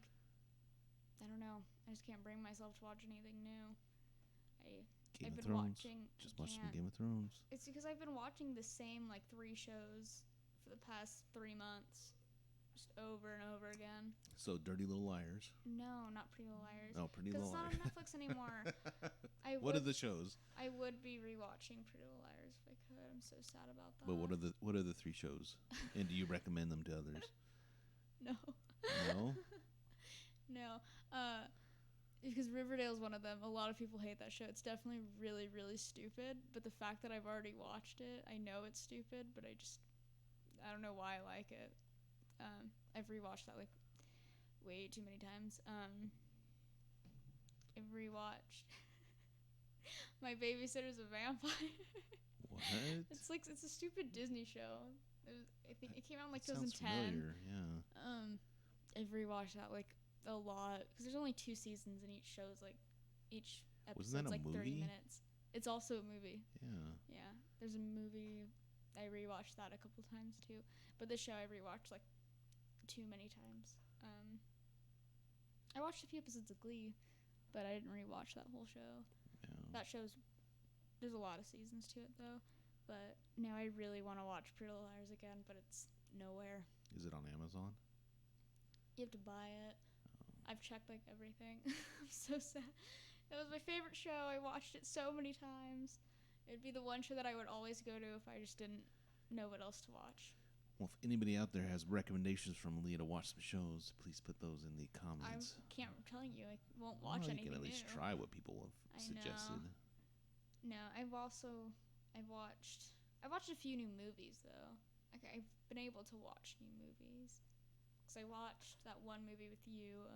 Speaker 2: I don't know. I just can't bring myself to watch anything new.
Speaker 1: Game of Thrones. Just watch some Game of Thrones.
Speaker 2: It's because I've been watching the same, like, 3 shows for the past 3 months. Just over and over again.
Speaker 1: So, Dirty Little Liars.
Speaker 2: No, not Pretty Little Liars.
Speaker 1: Oh, Pretty Little Liars.
Speaker 2: Because it's not on Netflix anymore.
Speaker 1: What are the shows?
Speaker 2: I would be rewatching Pretty Little Liars if I could. I'm so sad about that.
Speaker 1: But what are the 3 shows? And do you recommend them to others?
Speaker 2: No.
Speaker 1: No?
Speaker 2: No. Because Riverdale's one of them. A lot of people hate that show. It's definitely really, really stupid. But the fact that I've already watched it, I know it's stupid, but I don't know why I like it. I've rewatched that, like, way too many times. I've rewatched My Babysitter's a Vampire.
Speaker 1: What?
Speaker 2: It's a stupid Disney show. I think it came out in, like, 2010.
Speaker 1: Sounds familiar, yeah.
Speaker 2: I've rewatched that, like, a lot, because there's only 2 seasons, and each show's, like, each episode's like 30 minutes. It's also a movie. Yeah. There's a movie. I rewatched that a couple times too, but this show I rewatched, like, too many times. I watched a few episodes of Glee, but I didn't rewatch that whole show.
Speaker 1: Yeah.
Speaker 2: That there's a lot of seasons to it though, but now I really want to watch Pretty Little Liars again, but it's nowhere.
Speaker 1: Is it on Amazon?
Speaker 2: You have to buy it. I've checked, like, everything. I'm so sad. It was my favorite show. I watched it so many times. It'd be the one show that I would always go to if I just didn't know what else to watch.
Speaker 1: Well, if anybody out there has recommendations from Maliah to watch some shows, please put those in the comments.
Speaker 2: I'm telling you, I won't watch anything new.
Speaker 1: You can at least try what people have suggested.
Speaker 2: No, I've watched a few new movies, though. Like, I've been able to watch new movies. Because I watched that one movie with you,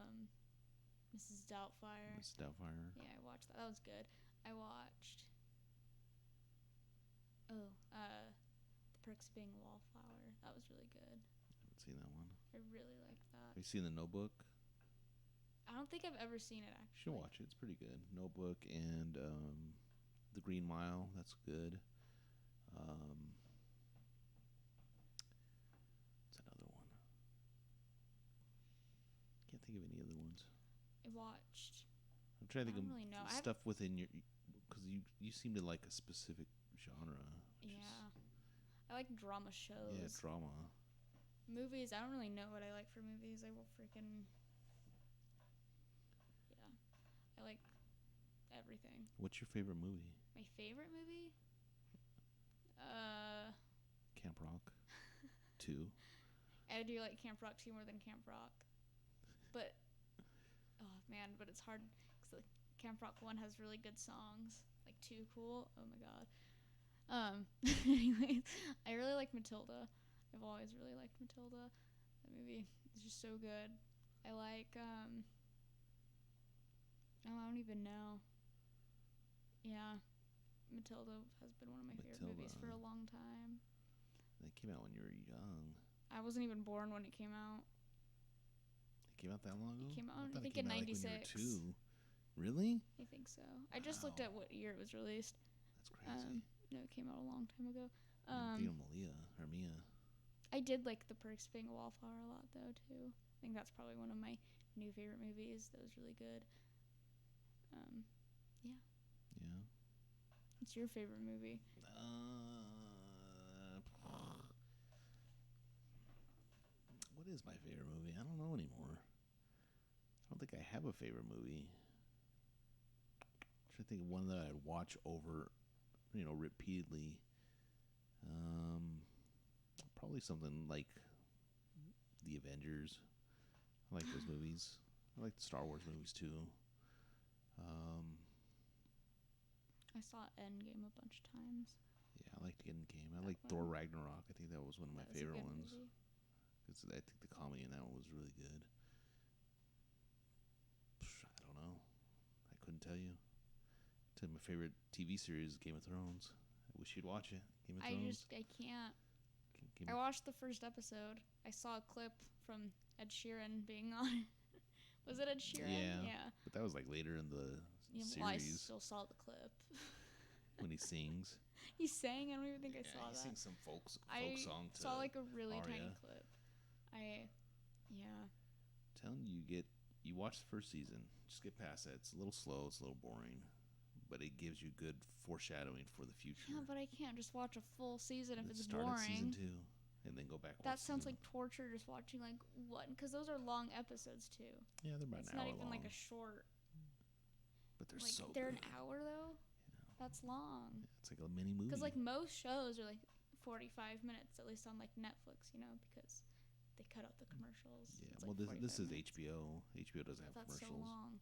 Speaker 2: Mrs. Doubtfire.
Speaker 1: Mrs. Doubtfire.
Speaker 2: Yeah, I watched that. That was good. I watched... The Perks of Being a Wallflower. That was really good.
Speaker 1: I haven't seen that one.
Speaker 2: I really liked that.
Speaker 1: Have you seen The Notebook?
Speaker 2: I don't think I've ever seen it, actually.
Speaker 1: You should watch it. It's pretty good. Notebook and The Green Mile. That's good. What's another one? Can't think of any other ones.
Speaker 2: I watched...
Speaker 1: I'm trying to think
Speaker 2: really know.
Speaker 1: Stuff within your... Because you seem to like a specific genre.
Speaker 2: Yeah. I like drama shows.
Speaker 1: Yeah, drama.
Speaker 2: Movies, I don't really know what I like for movies. I will freaking... Yeah. I like everything.
Speaker 1: What's your favorite movie?
Speaker 2: My favorite movie?
Speaker 1: Camp Rock 2.
Speaker 2: I do like Camp Rock 2 more than Camp Rock. But... Oh, man, but it's hard... Because Camp Rock 1 has really good songs. Like, 2 cool. Oh, my God. Anyways, I really like Matilda. I've always really liked Matilda. That movie is just so good. I like, I don't even know. Yeah. Matilda has been one of my favorite movies for a long time.
Speaker 1: It came out when you were young.
Speaker 2: I wasn't even born when it came out.
Speaker 1: It came out that long ago?
Speaker 2: It came out, I think, in 96.
Speaker 1: Like when you were 2. Really?
Speaker 2: I think so. I just looked at what year it was released.
Speaker 1: That's crazy.
Speaker 2: No, it came out a long time ago.
Speaker 1: Mia.
Speaker 2: I did like The Perks of Being a Wallflower a lot, though, too. I think that's probably one of my new favorite movies. That was really good. Yeah.
Speaker 1: Yeah.
Speaker 2: What's your favorite movie?
Speaker 1: What is my favorite movie? I don't know anymore. I don't think I have a favorite movie. I'm trying to think of one that I'd watch over, repeatedly. Probably something like The Avengers. I like those movies. I like the Star Wars movies too.
Speaker 2: I saw Endgame a bunch of times.
Speaker 1: Yeah, I liked Endgame. I
Speaker 2: That
Speaker 1: like Thor
Speaker 2: one.
Speaker 1: Ragnarok. I think that was one of my
Speaker 2: That was a
Speaker 1: favorite
Speaker 2: good
Speaker 1: ones.
Speaker 2: movie.
Speaker 1: Because I think the comedy in that one was really good. I don't know. I couldn't tell you. My favorite TV series is Game of Thrones. I wish you'd watch it. Game of Thrones.
Speaker 2: I can't. I watched the first episode. I saw a clip from Ed Sheeran being on it. Was it Ed Sheeran?
Speaker 1: Yeah. But that was like later in the series.
Speaker 2: Well, I still saw the clip.
Speaker 1: When he sings.
Speaker 2: He sang? I don't even think I saw
Speaker 1: he
Speaker 2: that.
Speaker 1: sings some folk song
Speaker 2: I
Speaker 1: to
Speaker 2: saw like a really
Speaker 1: Aria.
Speaker 2: tiny clip.
Speaker 1: Telling you, you watch the first season. Just get past that. It's a little slow. It's a little boring. But it gives you good foreshadowing for the future.
Speaker 2: Yeah, but I can't just watch a full season if it's
Speaker 1: start
Speaker 2: boring.
Speaker 1: at season 2 and then go back.
Speaker 2: That sounds like torture just watching like what? Because those are long episodes too.
Speaker 1: Yeah, they're about
Speaker 2: it's
Speaker 1: an hour
Speaker 2: not even
Speaker 1: long.
Speaker 2: like a short.
Speaker 1: But they're
Speaker 2: like,
Speaker 1: so
Speaker 2: they're
Speaker 1: good.
Speaker 2: an hour though. That's long.
Speaker 1: Yeah, it's like a mini movie.
Speaker 2: Because like most shows are like 45 minutes, at least on like Netflix, because they cut out the commercials.
Speaker 1: Yeah,
Speaker 2: It's
Speaker 1: well,
Speaker 2: like
Speaker 1: this is
Speaker 2: 45 minutes.
Speaker 1: HBO. HBO doesn't have
Speaker 2: That's
Speaker 1: commercials.
Speaker 2: so long.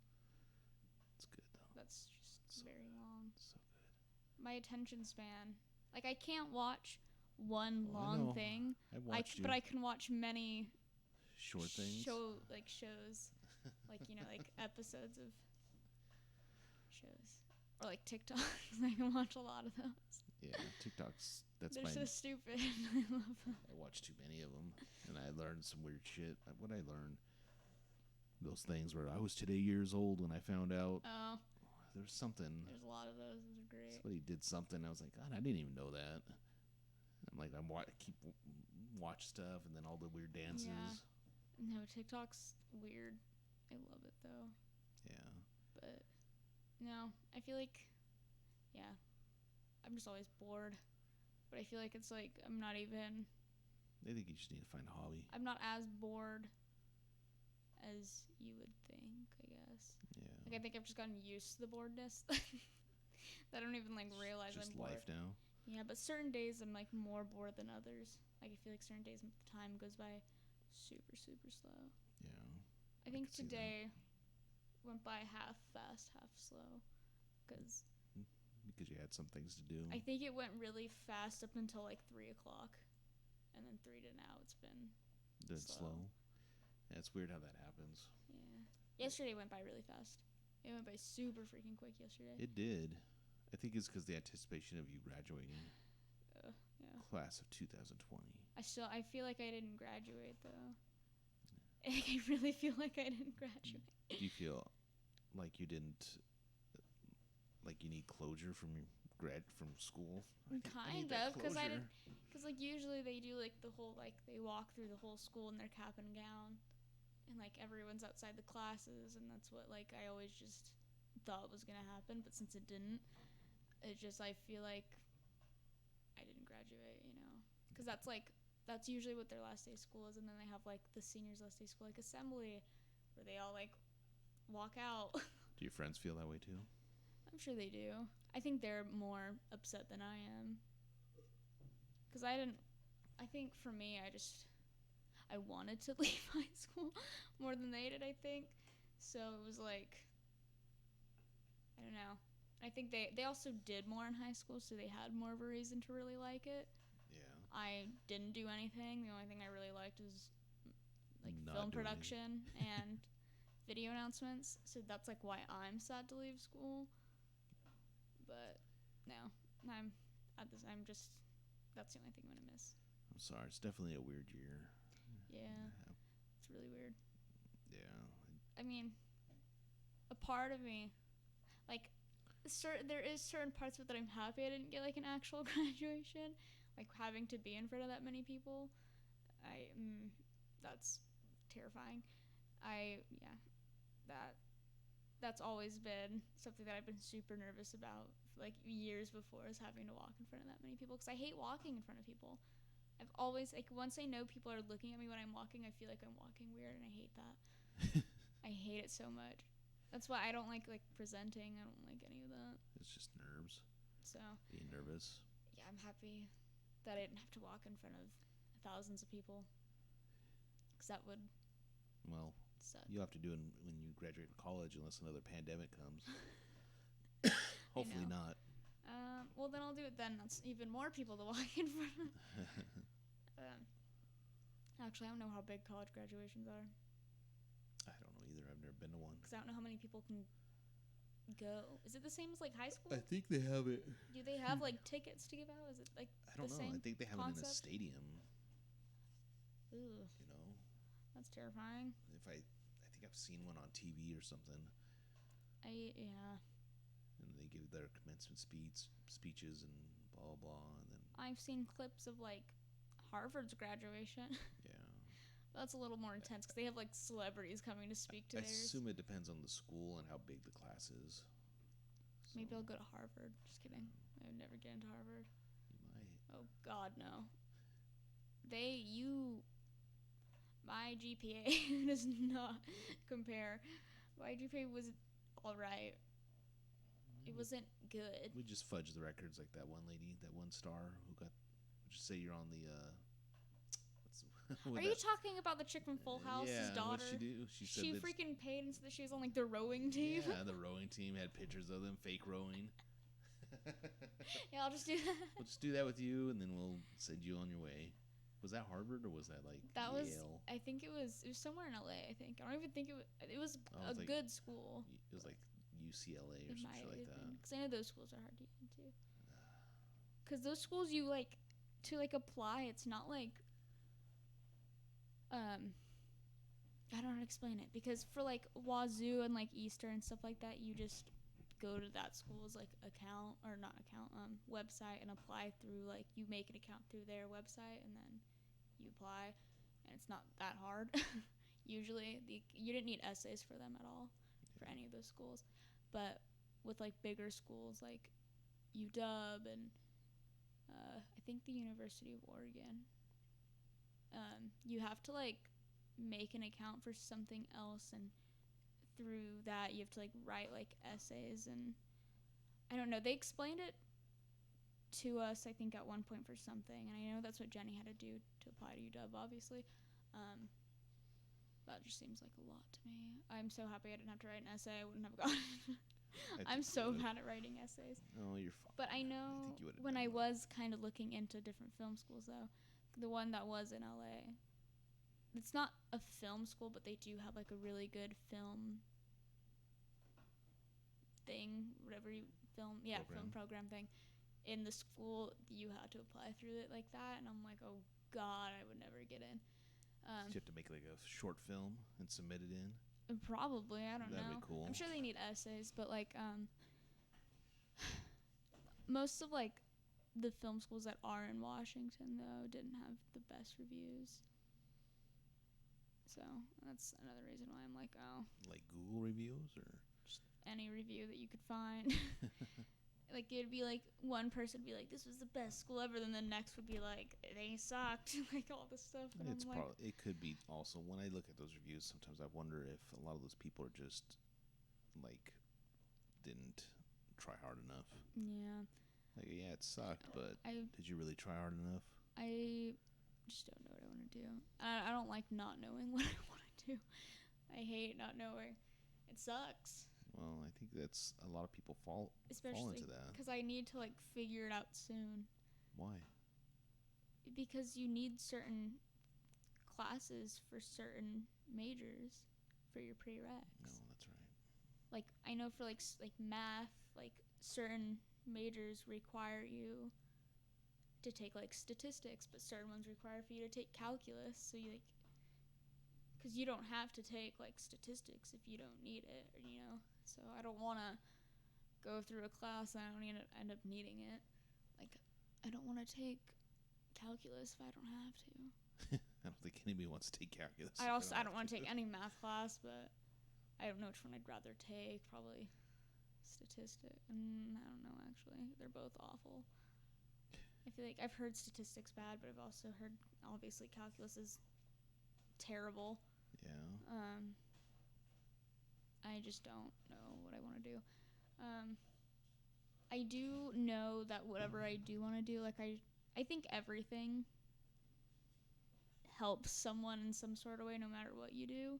Speaker 1: It's good though.
Speaker 2: That's just very long.
Speaker 1: So good.
Speaker 2: My attention span, like I can't watch one
Speaker 1: I
Speaker 2: long
Speaker 1: know.
Speaker 2: thing. But I can watch many
Speaker 1: short things.
Speaker 2: shows, like like episodes of shows, or like TikToks. I can watch a lot of those.
Speaker 1: Yeah, TikToks.
Speaker 2: They're so stupid. I love them.
Speaker 1: I watch too many of them, and I learned some weird shit. What I learned, those things where I was today years old when I found out.
Speaker 2: Oh.
Speaker 1: There's something.
Speaker 2: There's a lot of those. Those are great.
Speaker 1: Somebody did something. I was like, God, I didn't even know that. I'm like, watch stuff, and then all the weird dances.
Speaker 2: Yeah. No, TikTok's weird. I love it though.
Speaker 1: Yeah.
Speaker 2: But no, I feel like, I'm just always bored. But I feel like it's like I'm not even.
Speaker 1: I think you just need to find a hobby.
Speaker 2: I'm not as bored as you would think, I guess.
Speaker 1: Yeah.
Speaker 2: Like I think I've just gotten used to the boredness. That I don't even like realize
Speaker 1: just
Speaker 2: I'm bored.
Speaker 1: life now.
Speaker 2: Yeah, but certain days I'm like more bored than others. Like I feel like certain days time goes by super slow.
Speaker 1: Yeah.
Speaker 2: I think today went by half fast, half slow, because
Speaker 1: you had some things to do.
Speaker 2: I think it went really fast up until like 3:00, and then 3 to now it's been slow.
Speaker 1: Yeah, it's weird how that happens.
Speaker 2: Yeah. Yesterday went by really fast. It went by super freaking quick yesterday.
Speaker 1: It did. I think it's because the anticipation of you graduating.
Speaker 2: Yeah.
Speaker 1: Class of 2020.
Speaker 2: I feel like I didn't graduate though. I really feel like I didn't graduate.
Speaker 1: Do you feel like you didn't, like you need closure from from school?
Speaker 2: Kind of, because like usually they do like the whole they walk through the whole school in their cap and gown, and like everyone's outside the classes, and that's what like I always just thought was gonna happen. But since it didn't, I feel like I didn't graduate, because that's usually what their last day of school is, and then they have like the seniors' last day of school, like assembly, where they all like walk out.
Speaker 1: Do your friends feel that way too?
Speaker 2: I'm sure they do. I think they're more upset than I am, because I think for me, I wanted to leave high school more than they did, I think. So it was like, I don't know. I think they also did more in high school, so they had more of a reason to really like it.
Speaker 1: Yeah.
Speaker 2: I didn't do anything. The only thing I really liked was like
Speaker 1: Not
Speaker 2: film
Speaker 1: doing
Speaker 2: production and video announcements. So that's like why I'm sad to leave school. But no, that's the only thing I'm gonna miss.
Speaker 1: I'm sorry. It's definitely a weird year.
Speaker 2: Yeah. It's really weird.
Speaker 1: Yeah.
Speaker 2: I mean, a part of me, like, there is certain parts of it that I'm happy I didn't get like an actual graduation, like having to be in front of that many people. That's terrifying. That's always been something that I've been super nervous about like years before is having to walk in front of that many people because I hate walking in front of people. I've always like once I know people are looking at me when I'm walking, I feel like I'm walking weird, and I hate that. I hate it so much. That's why I don't like presenting. I don't like any of that.
Speaker 1: It's just nerves.
Speaker 2: So
Speaker 1: Being nervous.
Speaker 2: yeah, I'm happy that I didn't have to walk in front of thousands of people. Because that would suck.
Speaker 1: You'll have to do it when you graduate college unless another pandemic comes. Hopefully not.
Speaker 2: Well, then I'll do it then. That's even more people to walk in front of. Actually, I don't know how big college graduations are.
Speaker 1: I don't know either. I've never been to one.
Speaker 2: Because I don't know how many people can go. Is it the same as like high school?
Speaker 1: I think they have it.
Speaker 2: Do they have like tickets to give out? Is it like
Speaker 1: I don't know. I think they have it in a stadium.
Speaker 2: Ooh.
Speaker 1: You know.
Speaker 2: That's terrifying.
Speaker 1: I think I've seen one on TV or something.
Speaker 2: Yeah.
Speaker 1: And they give their commencement speeches and blah blah, and then
Speaker 2: I've seen clips of like Harvard's graduation.
Speaker 1: Yeah.
Speaker 2: That's a little more intense because they have like celebrities coming to speak to
Speaker 1: I
Speaker 2: theirs.
Speaker 1: assume it depends on the school and how big the class is. So
Speaker 2: Maybe I'll go to Harvard. Just kidding. I would never get into Harvard.
Speaker 1: You might.
Speaker 2: Oh God, no. My GPA does not compare. My GPA was alright. It wasn't good.
Speaker 1: We just fudged the records like that one lady, that one star who got. Just say you're on the.
Speaker 2: Are you talking about the chick from Full House's daughter?
Speaker 1: What'd she do?
Speaker 2: She freaking paid and said that she was on like the rowing team.
Speaker 1: Yeah, the rowing team had pictures of them fake rowing.
Speaker 2: Yeah, I'll just do that.
Speaker 1: We'll just do that with you, and then we'll send you on your way. Was that Harvard or was that like Yale?
Speaker 2: I think it was somewhere in LA. I think I don't even think it was a
Speaker 1: like,
Speaker 2: good school.
Speaker 1: It was like UCLA or something like that.
Speaker 2: Because I know those schools are hard to get into. Because those schools you like to like apply, it's not like I don't know how to explain it. Because for like Wazoo and like Easter and stuff like that, you just go to that school's like website and apply through like you make an account through their website and then you apply, and it's not that hard. Usually you didn't need essays for them at all for any of those schools, but with like bigger schools like UW and I think the University of Oregon, you have to like make an account for something else, and through that you have to like write like essays, and I don't know, they explained it to us I think at one point for something, and I know that's what Jenny had to do to apply to UW obviously. That just seems like a lot to me. I'm so happy I didn't have to write an essay. I wouldn't have gotten it. I'm so bad at writing essays.
Speaker 1: Oh, you're fine.
Speaker 2: But I know when I was kind of looking into different film schools though, the one that was in LA, it's not a film school, but they do have like a really good film thing, whatever you film program thing. In the school, you had to apply through it like that, and I'm like, oh God, I would never get in.
Speaker 1: Did you have to make like a short film and submit it in?
Speaker 2: Probably, I don't know.
Speaker 1: That'd be cool.
Speaker 2: I'm sure they need essays, but like most of like the film schools that are in Washington though didn't have the best reviews. So that's another reason why I'm like, oh.
Speaker 1: Like Google reviews or
Speaker 2: just any review that you could find. Like it'd be like one person would be like, this was the best school ever, then the next would be like, they sucked, like all this stuff. And
Speaker 1: it's probably, it could be also, when I look at those reviews, sometimes I wonder if a lot of those people are just like didn't try hard enough.
Speaker 2: Yeah.
Speaker 1: Like, yeah, it sucked, but did you really try hard enough?
Speaker 2: I just don't know what I want to do. I don't like not knowing what I want to do. I hate not knowing. It sucks.
Speaker 1: Well, I think that's a lot of people fall into that.
Speaker 2: Because I need to like figure it out soon.
Speaker 1: Why?
Speaker 2: Because you need certain classes for certain majors for your prereqs.
Speaker 1: No, that's right.
Speaker 2: Like I know for like math, like certain majors require you to take like statistics, but certain ones require for you to take calculus. So you like, because you don't have to take like statistics if you don't need it, or, you know. So I don't want to go through a class and I don't end up needing it. Like I don't want to take calculus if I don't have to.
Speaker 1: I don't think anybody wants to take calculus.
Speaker 2: I don't want to take any math class, but I don't know which one I'd rather take. Probably statistic. I don't know, actually. They're both awful. I feel like I've heard statistics bad, but I've also heard, obviously, calculus is terrible.
Speaker 1: Yeah.
Speaker 2: I just don't know what I want to do. I do know that whatever I do want to do, like, I think everything helps someone in some sort of way, no matter what you do.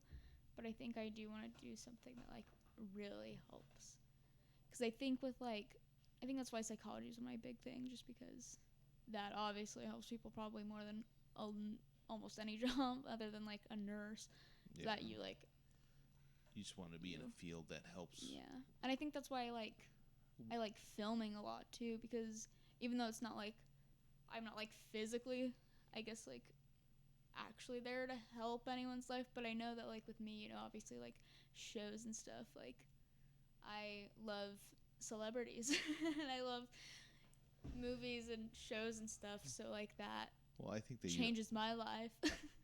Speaker 2: But I think I do want to do something that, like, really helps. Because I think I think that's why psychology is my big thing, just because that obviously helps people probably more than almost any job other than, like, a nurse.
Speaker 1: Yeah.
Speaker 2: That you, like...
Speaker 1: You just want to be in a field that helps.
Speaker 2: Yeah. And I think that's why I like filming a lot, too, because even though it's not, like... I'm not, like, physically, I guess, like, actually there to help anyone's life, but I know that, like, with me, you know, obviously, like, shows and stuff, like, I love celebrities and I love movies and shows and stuff, so, like, that
Speaker 1: Well, I think that
Speaker 2: changes my life.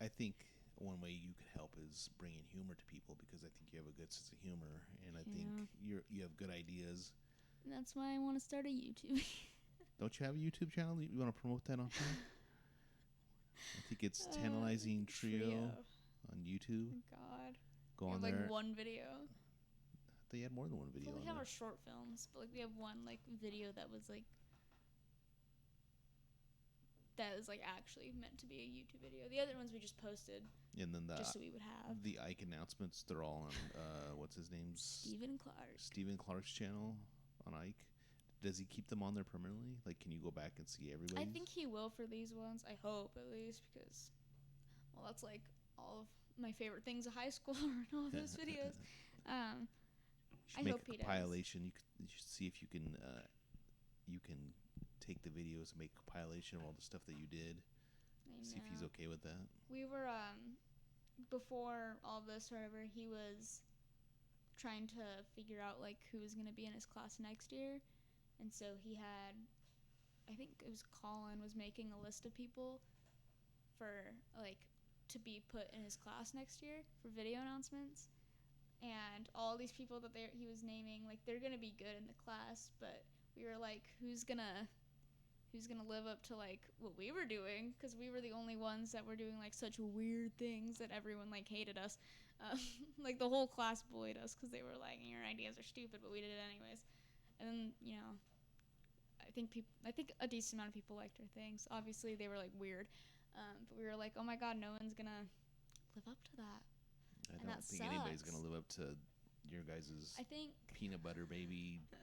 Speaker 1: I think one way you could help is bringing humor to people, because I think you have a good sense of humor, and I think you have good ideas.
Speaker 2: And that's why I want to start a YouTube.
Speaker 1: Don't you have a YouTube channel? You want to promote that on here? I think it's Tantalizing Trio on YouTube.
Speaker 2: Oh, God.
Speaker 1: Go
Speaker 2: we
Speaker 1: on
Speaker 2: have,
Speaker 1: there.
Speaker 2: like, one video.
Speaker 1: They had more than one video.
Speaker 2: Well, we
Speaker 1: on
Speaker 2: have
Speaker 1: there.
Speaker 2: our short films, but, like, we have one, like, video that was actually meant to be a YouTube video. The other ones we just posted.
Speaker 1: And then
Speaker 2: just so we would have
Speaker 1: the Ike announcements. They're all on what's his name?
Speaker 2: Stephen Clark.
Speaker 1: Stephen Clark's channel on Ike. Does he keep them on there permanently? Like, can you go back and see everybody?
Speaker 2: I think he will for these ones. I hope, at least, because, well, that's, like, all of my favorite things of high school and all of those videos. I hope he does.
Speaker 1: Compilation. You should see if you can take the videos and make a compilation of all the stuff that you did. See if he's okay with that. We
Speaker 2: were before all this, whatever, he was trying to figure out, like, who was going to be in his class next year. And so he had, I think it was Colin, was making a list of people for, like, to be put in his class next year for video announcements. And all these people that he was naming, like, they're going to be good in the class, but we were like, who's going to live up to, like, what we were doing? Because we were the only ones that were doing, like, such weird things that everyone, like, hated us. Like, the whole class bullied us because they were like, your ideas are stupid, but we did it anyways. And then, you know, I think a decent amount of people liked our things. Obviously, they were, like, weird. But we were like, oh, my God, no one's going to live up to that.
Speaker 1: I don't think anybody's going to live up to your guys' peanut butter baby /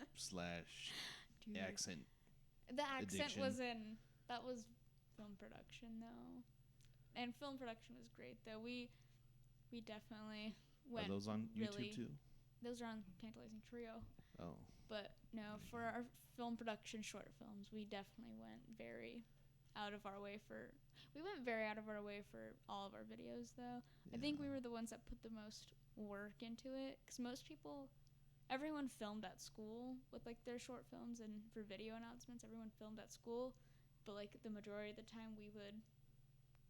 Speaker 1: accent.
Speaker 2: The accent
Speaker 1: addiction.
Speaker 2: that was film production, though. And film production was great, though. We definitely went.
Speaker 1: Are those on
Speaker 2: really,
Speaker 1: YouTube, too?
Speaker 2: Those are on Tantalizing Trio.
Speaker 1: Oh.
Speaker 2: But, no, for our film production short films, we definitely went very out of our way for... We went very out of our way for all of our videos, though. Yeah. I think we were the ones that put the most work into it. Because most people... Everyone filmed at school with, like, their short films, and for video announcements, everyone filmed at school. But, like, the majority of the time, we would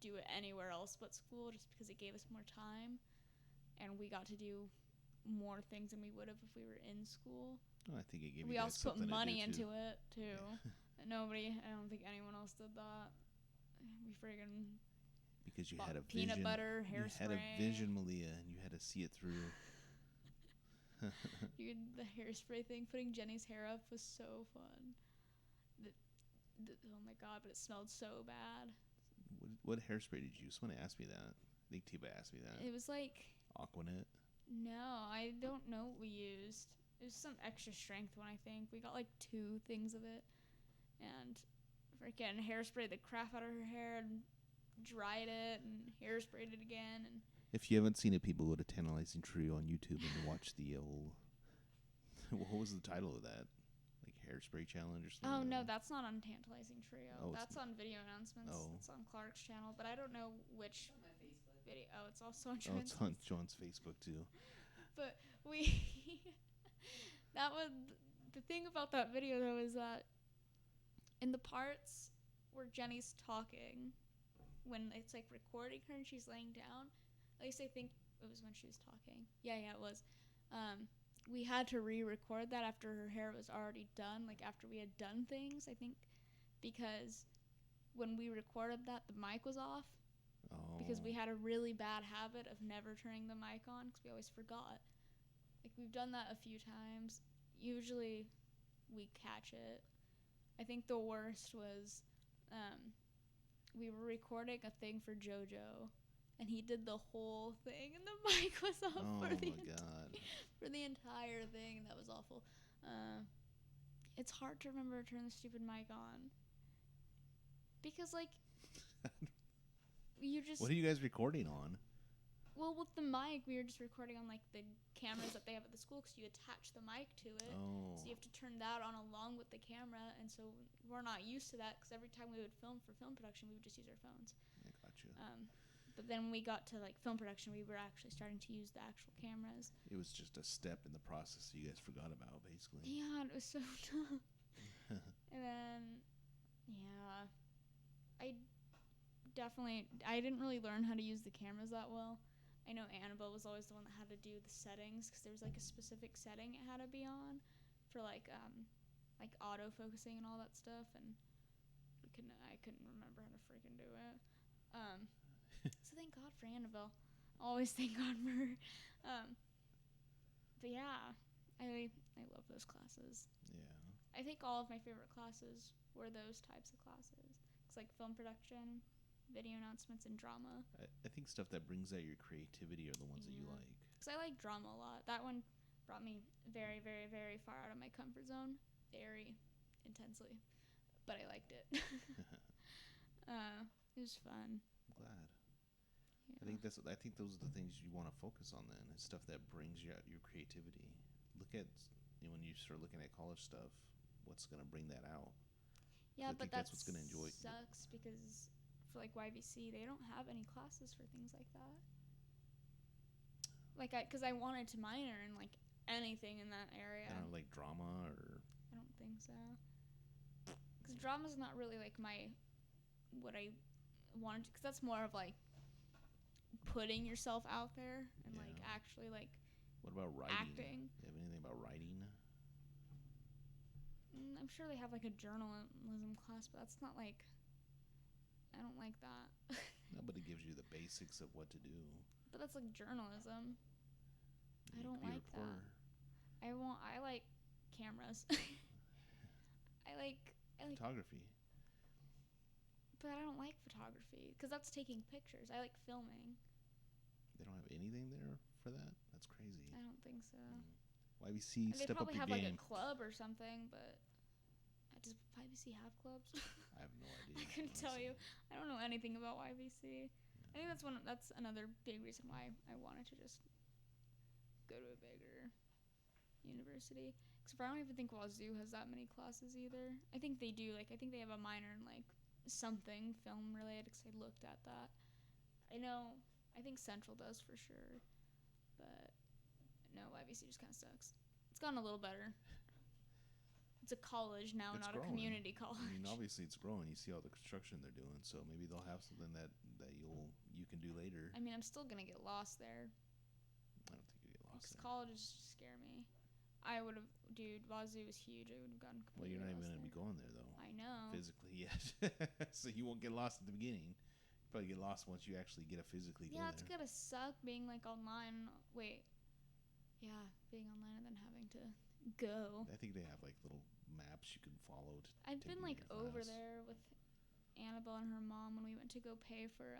Speaker 2: do it anywhere else but school, just because it gave us more time. And we got to do more things than we would have if we were in school.
Speaker 1: Oh, I think it gave
Speaker 2: we
Speaker 1: you
Speaker 2: also put money into
Speaker 1: too.
Speaker 2: it, too. Yeah. I don't think anyone else did that. We friggin'
Speaker 1: because you had a
Speaker 2: peanut
Speaker 1: vision.
Speaker 2: butter, hairspray.
Speaker 1: You had a vision, Maliah, and you had to see it through.
Speaker 2: Dude, the hairspray thing, putting Jenny's hair up was so fun. Oh my God, but it smelled so bad.
Speaker 1: What hairspray did you use? Someone asked me that. I think Tiba asked me that.
Speaker 2: It was like...
Speaker 1: Aquanet?
Speaker 2: No, I don't know what we used. It was some extra strength one, I think. We got like 2 things of it. And freaking hairsprayed the crap out of her hair and dried it and hairsprayed it again. And
Speaker 1: if you haven't seen it, people go to Tantalizing Trio on YouTube and watch the old... What was the title of that? Like Hairspray Challenge or something?
Speaker 2: Oh, no, that's not on Tantalizing Trio.
Speaker 1: Oh,
Speaker 2: that's on Video Announcements.
Speaker 1: Oh.
Speaker 2: It's on Clark's channel, but I don't know which video. Oh, it's also on
Speaker 1: John's. Oh, it's on John's Facebook, too.
Speaker 2: But we... that was... The thing about that video, though, is that in the parts where Jenny's talking, when it's, like, recording her and she's laying down, at least I think it was when she was talking. Yeah, it was. we had to re-record that after her hair was already done, like after we had done things, I think, because when we recorded that, the mic was off.
Speaker 1: Oh.
Speaker 2: Because we had a really bad habit of never turning the mic on because we always forgot. Like, we've done that a few times. Usually, we catch it. I think the worst was we were recording a thing for JoJo, and he did the whole thing, and the mic was off
Speaker 1: Oh
Speaker 2: for the
Speaker 1: God.
Speaker 2: for the entire thing, and that was awful. It's hard to remember to turn the stupid mic on because, like, you just.
Speaker 1: What are you guys recording on?
Speaker 2: Well, with the mic, we were just recording on, like, the cameras that they have at the school because you attach the mic to it.
Speaker 1: Oh.
Speaker 2: So you have to turn that on along with the camera, and so we're not used to that because every time we would film for film production, we would just use our phones.
Speaker 1: I got you.
Speaker 2: But then when we got to, like, film production, we were actually starting to use the actual cameras.
Speaker 1: It was just a step in the process you guys forgot about, basically.
Speaker 2: Yeah, it was so tough. And then, yeah, I didn't really learn how to use the cameras that well. I know Annabelle was always the one that had to do the settings because there was, like, a specific setting it had to be on for, like auto-focusing and all that stuff, and I couldn't remember how to freaking do it. So thank God for Annabelle. Always thank God for her. But yeah, I love those classes.
Speaker 1: Yeah.
Speaker 2: I think all of my favorite classes were those types of classes. It's like film production, video announcements, and drama.
Speaker 1: I think stuff that brings out your creativity are the ones that you like.
Speaker 2: Because I like drama a lot. That one brought me very, very, very far out of my comfort zone. Very intensely. But I liked it. It was fun.
Speaker 1: I'm glad.
Speaker 2: Yeah.
Speaker 1: I think those are the things you want to focus on then. Is stuff that brings you out your creativity. Look at when you start looking at college stuff, what's going to bring that out?
Speaker 2: Yeah, but
Speaker 1: that's what's going to enjoy.
Speaker 2: Sucks because for, like, YVC, they don't have any classes for things like that. Like, because I wanted to minor in, like, anything in that area.
Speaker 1: I don't know, like drama or.
Speaker 2: I don't think so. Because drama's not really, like, what I wanted to, because that's more of, like, putting yourself out there and, like, actually, like,
Speaker 1: what about writing?
Speaker 2: Acting.
Speaker 1: Do you have anything about writing?
Speaker 2: I'm sure they have, like, a journalism class, but that's not, like, I don't like that.
Speaker 1: No, but it gives you the basics of what to do.
Speaker 2: But that's, like, journalism. I don't like that. I like cameras. I like
Speaker 1: photography.
Speaker 2: But I don't like photography because that's taking pictures. I like filming.
Speaker 1: They don't have anything there for that? That's crazy.
Speaker 2: I don't think so.
Speaker 1: YVC, step up your game.
Speaker 2: They probably have, like, a club or something, but does YVC have clubs?
Speaker 1: I have no idea.
Speaker 2: I couldn't tell you. I don't know anything about YVC. I think that's another big reason why I wanted to just go to a bigger university. Because I don't even think Wazoo has that many classes either. I think they do. Like, I think they have a minor in, like, something film related because I looked at that. I think Central does for sure. But no, YVC just kind of sucks. It's gotten a little better. It's a college now, not
Speaker 1: growing.
Speaker 2: A community college.
Speaker 1: I mean, obviously it's growing. You see all the construction they're doing, so maybe they'll have something that you can do later.
Speaker 2: I mean, I'm still gonna get lost there.
Speaker 1: I don't think you get lost
Speaker 2: Because
Speaker 1: there.
Speaker 2: colleges scare me. Dude, Wazoo is huge. I would have gotten completely
Speaker 1: Well, you're not even
Speaker 2: lost
Speaker 1: gonna be going there though.
Speaker 2: I know.
Speaker 1: Physically yet, so you won't get lost at the beginning. You probably get lost once you actually get a physically.
Speaker 2: Yeah,
Speaker 1: go
Speaker 2: it's
Speaker 1: there.
Speaker 2: gonna suck being, like, online. Wait. Yeah, being online and then having to go.
Speaker 1: I think they have, like, little maps you can follow.
Speaker 2: I've been, like, over
Speaker 1: class.
Speaker 2: there with Annabelle and her mom when we went to go pay for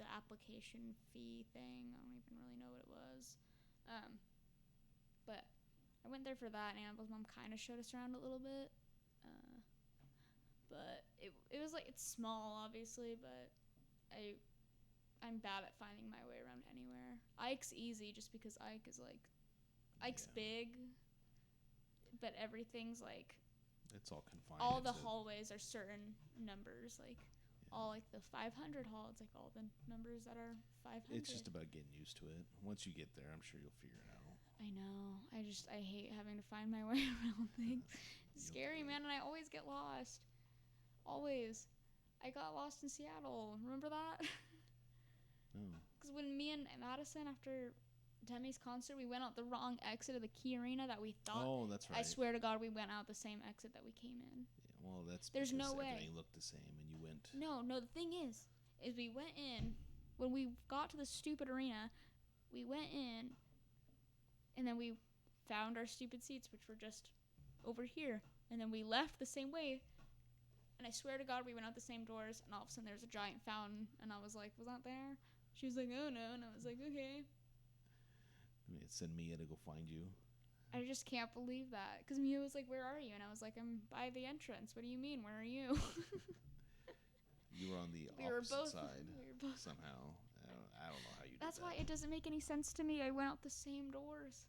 Speaker 2: the application fee thing. I don't even really know what it was. But I went there for that, and Annabelle's mom kind of showed us around a little bit. But it was, like, it's small, obviously, but I'm bad at finding my way around anywhere. Ike's easy just because Ike's big, but everything's, like,
Speaker 1: it's all confined.
Speaker 2: all the hallways are certain numbers, like all, like, the 500 hall, it's like all the numbers that are 500.
Speaker 1: It's just about getting used to it. Once you get there, I'm sure you'll figure it out.
Speaker 2: I know. I hate having to find my way around things. It's scary, man, and I always get lost. Always. I got lost in Seattle. Remember that?
Speaker 1: No.
Speaker 2: Because when me and Madison, after Demi's concert, we went out the wrong exit of the Key Arena that we thought.
Speaker 1: Oh, that's right.
Speaker 2: I swear to God, we went out the same exit that we came in.
Speaker 1: Yeah, well, that's
Speaker 2: There's
Speaker 1: because
Speaker 2: no way.
Speaker 1: everything looked the same, and you went.
Speaker 2: No. The thing is we went in. When we got to the stupid arena, we went in, and then we found our stupid seats, which were just over here. And then we left the same way. And I swear to God, we went out the same doors, and all of a sudden there was a giant fountain, and I was like, was that there? She was like, oh no, and I was like, okay.
Speaker 1: Send Mia to go find you.
Speaker 2: I just can't believe that. Because Mia was like, where are you? And I was like, I'm by the entrance. What do you mean? Where are you?
Speaker 1: You were on the opposite side somehow. I don't know how you did that.
Speaker 2: That's why it doesn't make any sense to me. I went out the same doors.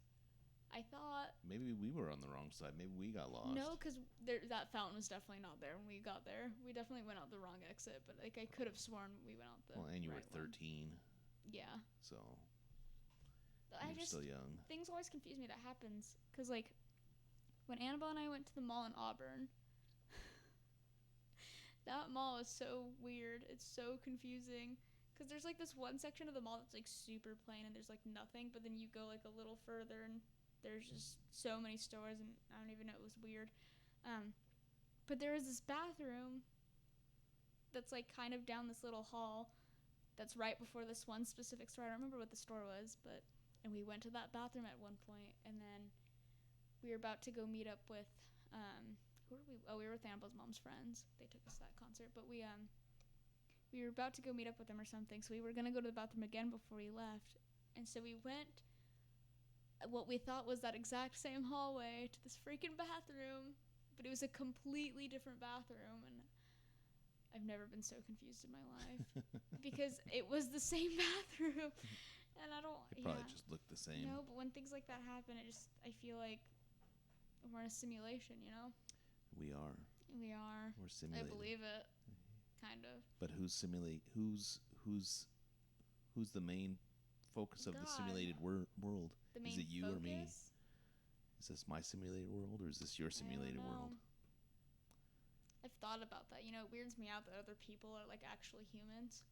Speaker 2: I thought...
Speaker 1: Maybe we were on the wrong side. Maybe we got lost.
Speaker 2: No, because that fountain was definitely not there when we got there. We definitely went out the wrong exit, but like I could have sworn we went out the
Speaker 1: Well, and you
Speaker 2: right
Speaker 1: were 13.
Speaker 2: One. Yeah.
Speaker 1: So...
Speaker 2: I
Speaker 1: You're
Speaker 2: just...
Speaker 1: still young.
Speaker 2: Things always confuse me that happens. Because like, when Annabelle and I went to the mall in Auburn... That mall is so weird. It's so confusing. Because there's like this one section of the mall that's like super plain and there's like nothing. But then you go like a little further and there's just so many stores. And I don't even know, it was weird. But there was this bathroom that's like kind of down this little hall that's right before this one specific store. I don't remember what the store was, but... And we went to that bathroom at one point. And then we were about to go meet up with... Who were we? Oh, we were with Annabelle's mom's friends. They took us to that concert, but we were about to go meet up with them or something. So we were gonna go to the bathroom again before we left, and so we went. What we thought was that exact same hallway to this freaking bathroom, but it was a completely different bathroom, and I've never been so confused in my life because it was the same bathroom, and I don't.
Speaker 1: It probably just looked the same.
Speaker 2: No, but when things like that happen, I feel like we're in a simulation, you know.
Speaker 1: We are. We're simulated.
Speaker 2: I believe it. Kind of.
Speaker 1: But who's the main focus of the simulated world? Is it you or me? Is this my simulated world or is this your simulated world?
Speaker 2: I've thought about that. You know, it weirds me out that other people are like actually humans.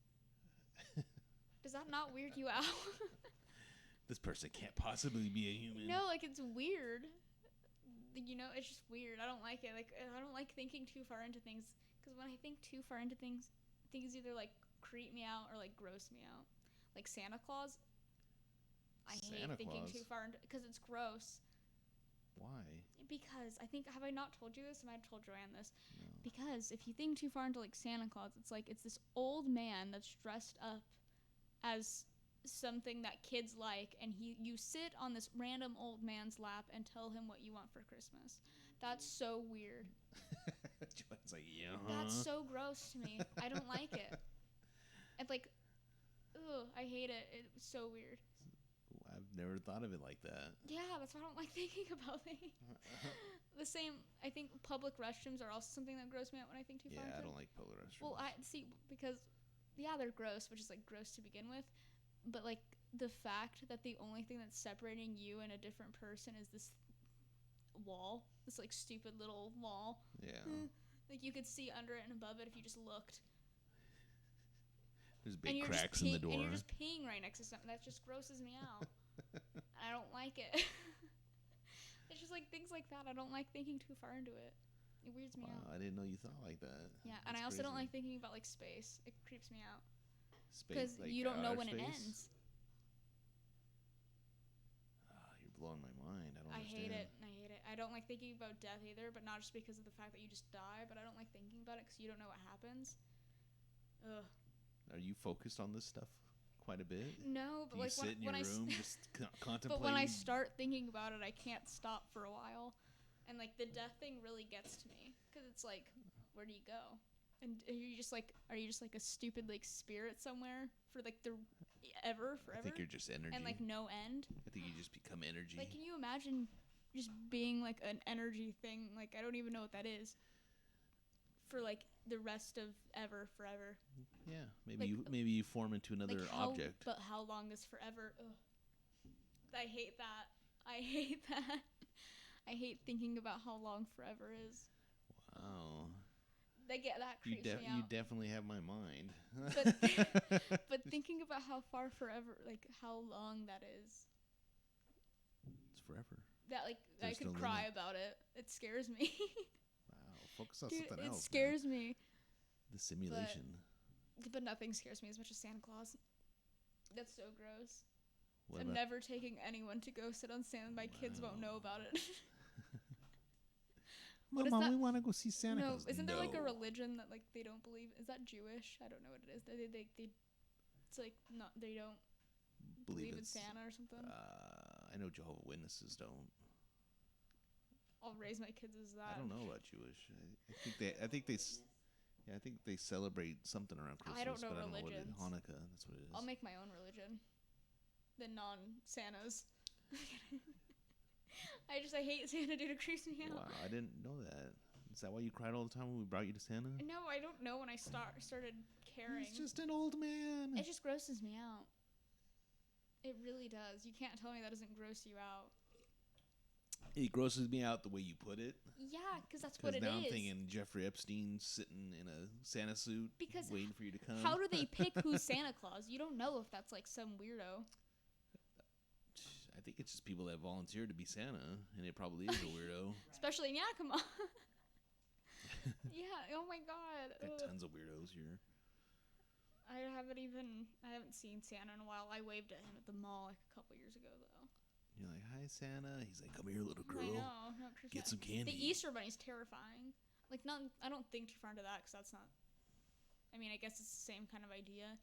Speaker 2: Does that not weird you out?
Speaker 1: This person can't possibly be a human.
Speaker 2: No, like it's weird. You know, it's just weird. I don't like it. Like, I don't like thinking too far into things. Because when I think too far into things either, like, creep me out or, like, gross me out. Like, Santa Claus. I hate thinking too far into... Because it's gross.
Speaker 1: Why?
Speaker 2: Because I think... Have I not told you this? I might have told Joanne this.
Speaker 1: No.
Speaker 2: Because if you think too far into, like, Santa Claus, it's like... It's this old man that's dressed up as... something that kids like, and you sit on this random old man's lap and tell him what you want for Christmas. That's so weird.
Speaker 1: Joanne's like, yeah.
Speaker 2: That's so gross to me. I don't like it. And like, ugh, I hate it. It's so weird.
Speaker 1: I've never thought of it like that.
Speaker 2: Yeah, that's why I don't like thinking about things. The same, I think public restrooms are also something that grosses me out when I think too far.
Speaker 1: Yeah, I don't like public restrooms.
Speaker 2: Well, I see, because, yeah, they're gross, which is like gross to begin with. But, like, the fact that the only thing that's separating you and a different person is this wall, this, like, stupid little wall.
Speaker 1: Yeah.
Speaker 2: Like, you could see under it and above it if you just looked.
Speaker 1: There's big cracks in the door.
Speaker 2: And you're just peeing right next to something. That just grosses me out. I don't like it. It's just, like, things like that. I don't like thinking too far into it. It weirds me out.
Speaker 1: I didn't know you thought like that.
Speaker 2: Yeah, and I also don't like thinking about, like, space. It creeps me out.
Speaker 1: Because
Speaker 2: like you don't know when it ends.
Speaker 1: You're blowing my mind.
Speaker 2: I hate it. I don't like thinking about death either, but not just because of the fact that you just die, but I don't like thinking about it because you don't know what happens. Ugh.
Speaker 1: Are you focused on this stuff quite a bit?
Speaker 2: No, but
Speaker 1: Do you
Speaker 2: like
Speaker 1: sit in your room just contemplating?
Speaker 2: But when I start thinking about it, I can't stop for a while, and like the death thing really gets to me because it's like, where do you go? And are you just like a stupid like spirit somewhere for like forever?
Speaker 1: I think you're just energy.
Speaker 2: And like no end.
Speaker 1: I think you just become energy.
Speaker 2: Like, can you imagine just being like an energy thing? Like, I don't even know what that is. For like the rest of forever.
Speaker 1: Yeah, maybe you form into another object.
Speaker 2: But how long is forever? Ugh. I hate that. I hate thinking about how long forever is.
Speaker 1: Wow.
Speaker 2: That creeps me out.
Speaker 1: You definitely have my mind.
Speaker 2: But thinking about how far forever, like how long that is,
Speaker 1: forever.
Speaker 2: That like
Speaker 1: There's
Speaker 2: I could
Speaker 1: no
Speaker 2: cry
Speaker 1: limit.
Speaker 2: about it. It scares me.
Speaker 1: Wow, focus on
Speaker 2: Dude,
Speaker 1: something
Speaker 2: it
Speaker 1: else.
Speaker 2: scares
Speaker 1: Man.
Speaker 2: me.
Speaker 1: The simulation.
Speaker 2: But nothing scares me as much as Santa Claus. That's so gross.
Speaker 1: What
Speaker 2: I'm
Speaker 1: about
Speaker 2: never taking anyone to go sit on Santa. My kids won't know about it. What is
Speaker 1: Mama,
Speaker 2: that?
Speaker 1: we want to go see Santa
Speaker 2: No,
Speaker 1: Claus.
Speaker 2: isn't there like a
Speaker 1: No.
Speaker 2: religion that like they don't believe? Is that Jewish? I don't know what it is. They it's like not they don't believe in
Speaker 1: it's
Speaker 2: Santa or something.
Speaker 1: I know Jehovah's Witnesses don't.
Speaker 2: I'll raise my kids as that.
Speaker 1: I don't know about Jewish. I think they celebrate something around Christmas.
Speaker 2: I don't know
Speaker 1: but I don't know what it
Speaker 2: religions.
Speaker 1: is. Hanukkah. That's what it is.
Speaker 2: I'll make my own religion. The non-Santas. I hate Santa, dude. It creeps me out.
Speaker 1: Wow, I didn't know that. Is that why you cried all the time when we brought you to Santa?
Speaker 2: No, I don't know when I started caring.
Speaker 1: He's just an old man.
Speaker 2: It just grosses me out. It really does. You can't tell me that doesn't gross you out.
Speaker 1: It grosses me out the way you put it.
Speaker 2: Yeah, because that's what it
Speaker 1: now
Speaker 2: is.
Speaker 1: I'm thinking Jeffrey Epstein sitting in a Santa suit,
Speaker 2: Because
Speaker 1: waiting for you to come.
Speaker 2: how do they pick who's Santa Claus? You don't know if that's like some weirdo.
Speaker 1: I think it's just people that volunteer to be Santa, and it probably is a weirdo.
Speaker 2: Especially in Yakima. Yeah, oh my god.
Speaker 1: Got
Speaker 2: Ugh.
Speaker 1: tons of weirdos here.
Speaker 2: I haven't seen Santa in a while. I waved at him at the mall like a couple years ago though.
Speaker 1: You're like, hi, Santa. He's like, come here, little girl.
Speaker 2: I know. No,
Speaker 1: Get some candy.
Speaker 2: The Easter Bunny's terrifying. Like, I don't think too far into that because that's not. I mean, I guess it's the same kind of idea,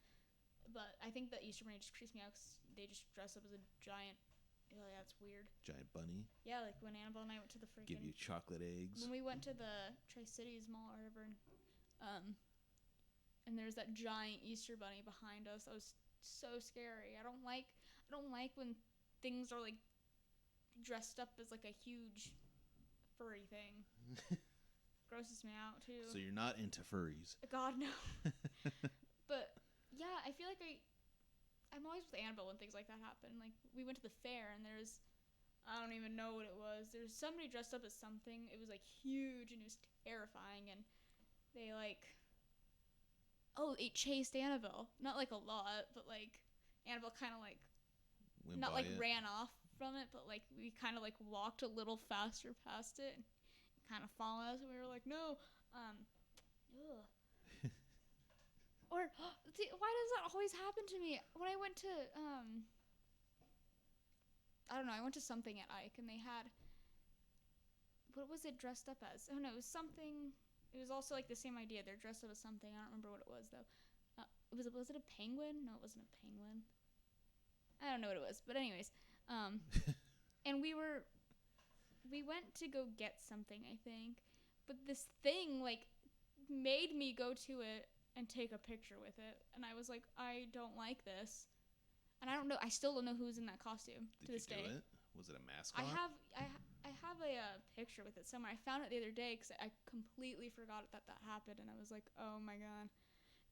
Speaker 2: but I think the Easter Bunny just creeps me out because they just dress up as a giant. Oh, yeah, that's weird.
Speaker 1: Giant bunny.
Speaker 2: Yeah, like when Annabelle and I went to the freaking.
Speaker 1: Give you chocolate eggs.
Speaker 2: When we went to the Tri-Cities Mall or whatever, and there's that giant Easter Bunny behind us. That was so scary. I don't like when things are like dressed up as like a huge furry thing. Grosses me out too.
Speaker 1: So you're not into furries.
Speaker 2: God no. But yeah, I feel like I'm always with Annabelle when things like that happen. Like we went to the fair and I don't even know what it was. There's somebody dressed up as something. It was like huge and it was terrifying, and they it chased Annabelle. Not like a lot, but like Annabelle kind of like not like ran off from it, but like we kind of like walked a little faster past it and kind of followed us, and we were like, no. Ugh. Or why does that always happen to me? When I went to I don't know, I went to something at Ike and they had, what was it dressed up as? Oh no, it was something. It was also like the same idea. They're dressed up as something. I don't remember what it was though. Was it a penguin? No, it wasn't a penguin. I don't know what it was, but anyways, and we went to go get something, I think, but this thing like made me go to it and take a picture with it, and I was like, I don't like this, and I don't know. I still don't know who's in that costume to this day.
Speaker 1: Did you do it? Was it a mascot?
Speaker 2: I have a picture with it somewhere. I found it the other day because I completely forgot that happened, and I was like, oh my god.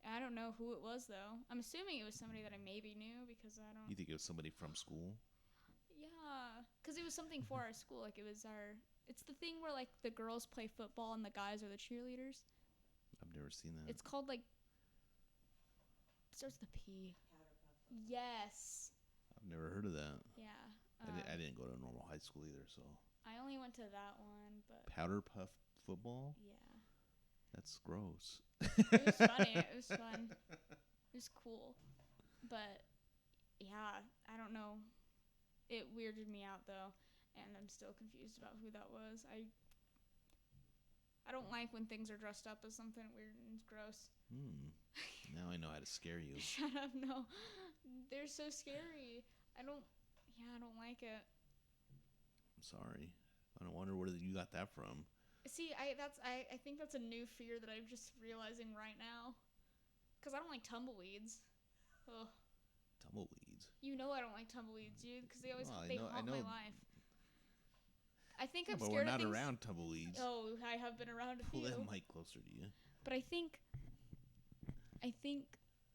Speaker 2: I don't know who it was though. I'm assuming it was somebody that I maybe knew because I don't.
Speaker 1: You think it was somebody from school?
Speaker 2: Yeah, because it was something for our school. Like it's the thing where like the girls play football and the guys are the cheerleaders.
Speaker 1: I've never seen that.
Speaker 2: It's called like. It starts with a P. Yes.
Speaker 1: I've never heard of that.
Speaker 2: Yeah.
Speaker 1: I didn't go to a normal high school either, so.
Speaker 2: I only went to that one, but.
Speaker 1: Powder puff football?
Speaker 2: Yeah.
Speaker 1: That's gross.
Speaker 2: It was funny. It was fun. It was cool. But, yeah, I don't know. It weirded me out, though, and I'm still confused about who that was. I don't like when things are dressed up as something weird and gross.
Speaker 1: Now I know how to scare you.
Speaker 2: Shut up, no. They're so scary. I don't like it.
Speaker 1: I'm sorry. I don't wonder where you got that from.
Speaker 2: See, I think that's a new fear that I'm just realizing right now. Because I don't like tumbleweeds. Ugh.
Speaker 1: Tumbleweeds?
Speaker 2: You know I don't like tumbleweeds, dude, because they always haunt my life. I think I'm
Speaker 1: but
Speaker 2: scared
Speaker 1: we're not
Speaker 2: of things.
Speaker 1: around tumbleweeds.
Speaker 2: Oh, I have been around a few.
Speaker 1: Pull that mic closer to you.
Speaker 2: But I think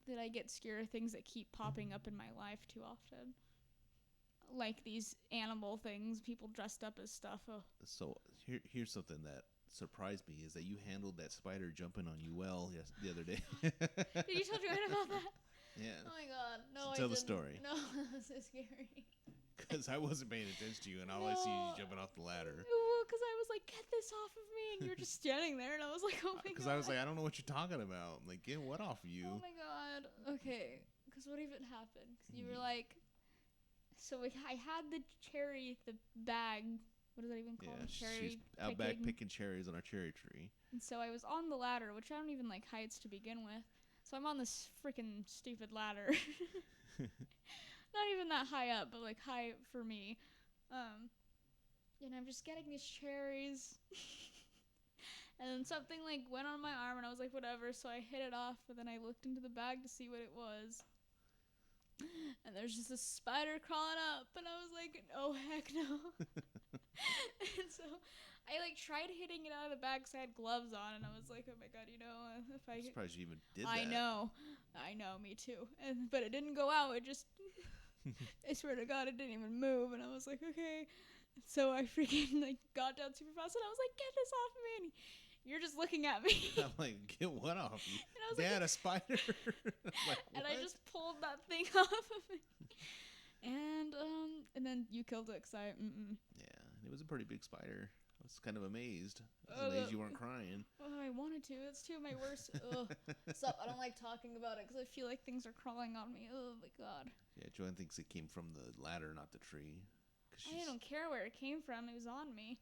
Speaker 2: that I get scared of things that keep popping up in my life too often. Like these animal things, people dressed up as stuff. Oh.
Speaker 1: So here's something that surprised me is that you handled that spider jumping on you well the other day.
Speaker 2: Did you tell Joanne about that?
Speaker 1: Yeah.
Speaker 2: Oh my god, no,
Speaker 1: so
Speaker 2: I
Speaker 1: tell
Speaker 2: didn't.
Speaker 1: the story.
Speaker 2: No, that was so scary.
Speaker 1: Because I wasn't paying attention to you, and all I see is you jumping off the ladder.
Speaker 2: Well, because I was like, get this off of me, and you were just standing there, and I was like, oh my god.
Speaker 1: Because I was like, I don't know what you're talking about. Like, get what off of you?
Speaker 2: Oh my god. Okay. Because what even happened? Because you were like, I had the bag. What is that even called?
Speaker 1: Yeah,
Speaker 2: Cherry
Speaker 1: she's out back picking cherries on our cherry tree.
Speaker 2: And so I was on the ladder, which I don't even like heights to begin with. So I'm on this freaking stupid ladder. Not even that high up, but like high for me. And I'm just getting these cherries. And then something like went on my arm and I was like, whatever. So I hit it off, but then I looked into the bag to see what it was. And there's just a spider crawling up, and I was like, oh heck no. And so I like tried hitting it out of the bag because I had gloves on, and I was like, oh my god, if I...
Speaker 1: I'm surprised you even did that.
Speaker 2: I know, me too. But it didn't go out, it just... I swear to god, it didn't even move, and I was like, okay. So I freaking like got down super fast, and I was like, get this off me. And you're just looking at me.
Speaker 1: I'm like, get what off you?
Speaker 2: And I was
Speaker 1: Dad,
Speaker 2: like,
Speaker 1: a spider. Like,
Speaker 2: and I just pulled that thing off of me. And then you killed it because
Speaker 1: Yeah, it was a pretty big spider. I was kind of amazed. I was amazed you weren't crying.
Speaker 2: Oh, I wanted to. It's two of my worst. Ugh. Stop. I don't like talking about it because I feel like things are crawling on me. Oh my god.
Speaker 1: Yeah, Joanne thinks it came from the ladder, not the tree.
Speaker 2: I don't care where it came from. It was on me.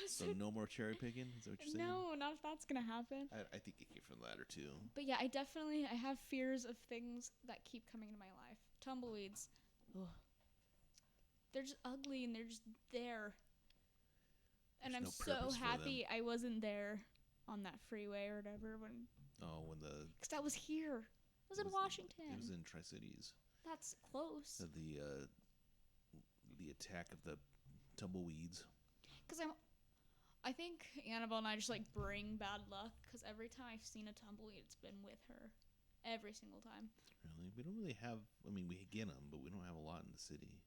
Speaker 1: So no more cherry picking? Is that what you're saying?
Speaker 2: No, not if that's gonna happen.
Speaker 1: I think it came from the ladder too.
Speaker 2: But yeah, I have fears of things that keep coming into my life. Tumbleweeds. Ugh. They're just ugly and they're just there. And I'm so happy I wasn't there on that freeway or whatever when.
Speaker 1: Oh, when the.
Speaker 2: Because that was here. It was in Washington.
Speaker 1: It was in Tri-Cities.
Speaker 2: That's close.
Speaker 1: The attack of the tumbleweeds.
Speaker 2: Because I think Annabelle and I just like bring bad luck. Because every time I've seen a tumbleweed, it's been with her. Every single time.
Speaker 1: Really? We don't really have. I mean, we get them, but we don't have a lot in the city.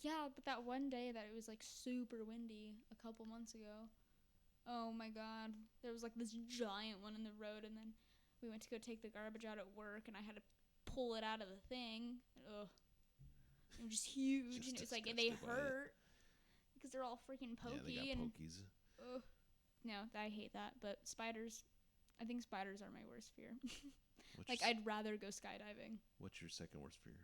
Speaker 2: Yeah, but that one day that it was like super windy a couple months ago. Oh my god. There was like this giant one in the road, and then we went to go take the garbage out at work, and I had to pull it out of the thing. Ugh. It was just huge, and it was like, and they hurt. Because they're all freaking pokey.
Speaker 1: Yeah, they got pokies.
Speaker 2: Ugh. No, I hate that. But spiders, I think spiders are my worst fear. Like, I'd rather go skydiving.
Speaker 1: What's your second worst fear?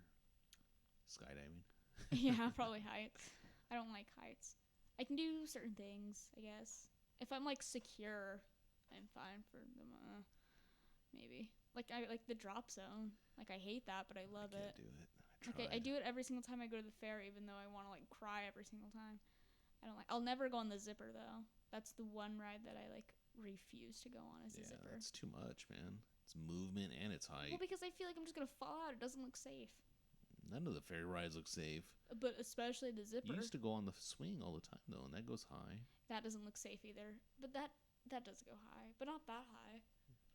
Speaker 1: Skydiving?
Speaker 2: Yeah, probably heights. I don't like heights. I can do certain things, I guess. If I'm, like, secure, I'm fine for them. Maybe. Like, I like the drop zone. Like, I hate that, but I love it.
Speaker 1: I can't do it.
Speaker 2: Okay, I do it every single time I go to the fair, even though I want to, like, cry every single time. I'll never go on the zipper, though. That's the one ride that I, like, refuse to go on is the zipper.
Speaker 1: It's too much, man. It's movement and it's height.
Speaker 2: Well, because I feel like I'm just going to fall out. It doesn't look safe.
Speaker 1: None of the fair rides look safe.
Speaker 2: But especially the zipper.
Speaker 1: You used to go on the swing all the time, though, and that goes high.
Speaker 2: That doesn't look safe either. But that does go high. But not that high.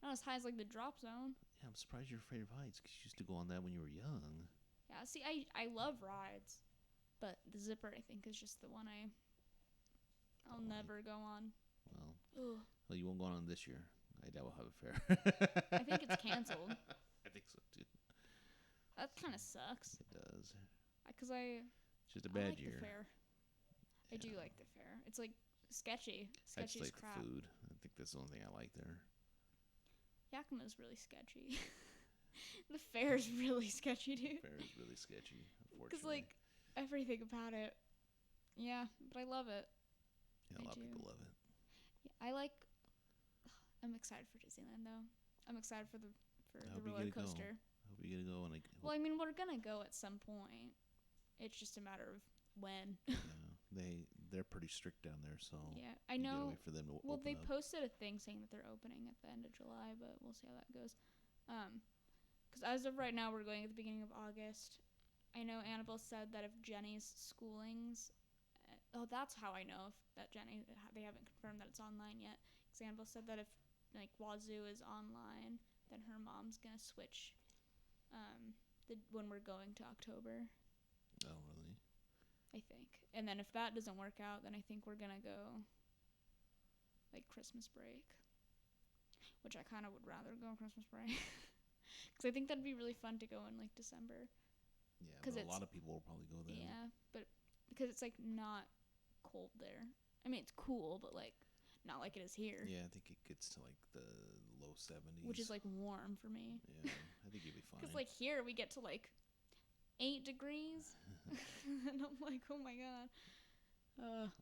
Speaker 2: Not as high as, like, the drop zone.
Speaker 1: Yeah, I'm surprised you're afraid of heights because you used to go on that when you were young.
Speaker 2: Yeah, see, I love rides. But the zipper, I think, is just the one I'll never go on.
Speaker 1: Well, you won't go on this year. I doubt we'll have a fair.
Speaker 2: I think it's canceled.
Speaker 1: I think so, too.
Speaker 2: That kind of sucks.
Speaker 1: It does.
Speaker 2: Because
Speaker 1: It's just a bad
Speaker 2: like
Speaker 1: year.
Speaker 2: The fair. Yeah. I do like the fair. It's like sketchy.
Speaker 1: I
Speaker 2: Sketchy
Speaker 1: just
Speaker 2: as
Speaker 1: like
Speaker 2: crap.
Speaker 1: the food. I think that's the only thing I like there.
Speaker 2: Yakima's really sketchy. The fair is really sketchy, dude.
Speaker 1: The fair is really sketchy, unfortunately.
Speaker 2: Because, like, everything about it. Yeah, but I love it.
Speaker 1: Yeah, a lot of people love it.
Speaker 2: Yeah, I'm excited for Disneyland, though. I'm excited for the roller coaster.
Speaker 1: I hope you get to go.
Speaker 2: Well, I mean, we're going to go at some point. It's just a matter of when.
Speaker 1: Yeah, they're pretty strict down there, so
Speaker 2: yeah, I know.
Speaker 1: Wait for them to
Speaker 2: well, they
Speaker 1: up.
Speaker 2: posted a thing saying that they're opening at the end of July, but we'll see how that goes. Because as of right now, we're going at the beginning of August. I know Annabelle said that if Jenny's schoolings, that's how I know that Jenny, they haven't confirmed that it's online yet. Because Annabelle said that if like Wazoo is online, then her mom's gonna switch. When we're going to October.
Speaker 1: Oh, really?
Speaker 2: I think. And then if that doesn't work out, then I think we're gonna go like Christmas break. Which I kind of would rather go on Christmas break. Because I think that'd be really fun to go in like December.
Speaker 1: Yeah,
Speaker 2: 'Cause
Speaker 1: but a lot of people will probably go there.
Speaker 2: Yeah, but because it's like not cold there. I mean, it's cool, but like not like it is here.
Speaker 1: Yeah, I think it gets to like the low 70s.
Speaker 2: Which is like warm for me.
Speaker 1: Yeah, I think you'll be fine.
Speaker 2: Because like here we get to like 8 degrees. And I'm like, oh my god.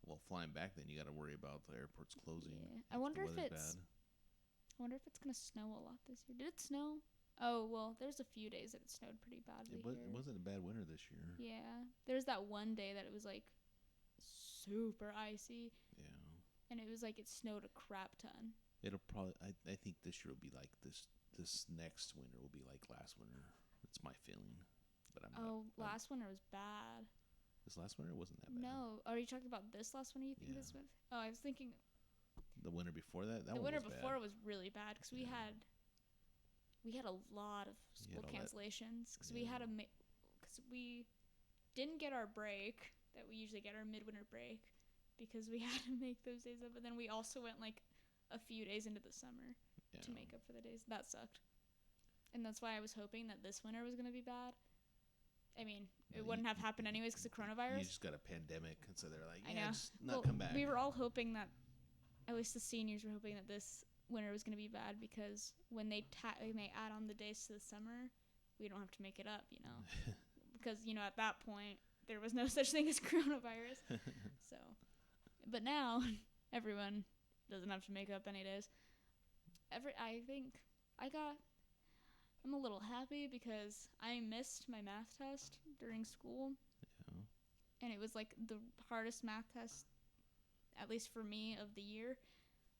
Speaker 1: Well, flying back then, you got to worry about the airports closing.
Speaker 2: Yeah. I wonder if it's gonna snow a lot this year. Did it snow? Oh well, there's a few days that it snowed pretty badly.
Speaker 1: It wasn't a bad winter this year.
Speaker 2: Yeah, there's that one day that it was like super icy.
Speaker 1: Yeah.
Speaker 2: And it was like it snowed a crap ton.
Speaker 1: It'll probably. I think this year will be like this. This next winter will be like last winter. That's my feeling. But
Speaker 2: last winter was bad.
Speaker 1: This last winter wasn't that bad.
Speaker 2: No, are you talking about this last winter? You think this winter? Oh, I was thinking
Speaker 1: the winter before that.
Speaker 2: The winter before was really bad because we had a lot of school cancellations because we had because we didn't get our break that we usually get, our midwinter break, because we had to make those days up. But then we also went like a few days into the summer to make up for the days. That sucked. And that's why I was hoping that this winter was going to be bad. I mean, it wouldn't have happened anyways because of coronavirus.
Speaker 1: You just got a pandemic, and so they're like,
Speaker 2: I know.
Speaker 1: just not come back.
Speaker 2: We were all hoping that, at least the seniors were hoping that this winter was going to be bad because when they add on the days to the summer, we don't have to make it up, you know. Because, you know, at that point, there was no such thing as coronavirus. So, but now, everyone doesn't have to make up any days. I think I'm a little happy because I missed my math test during school.
Speaker 1: Yeah.
Speaker 2: And it was like the hardest math test, at least for me, of the year,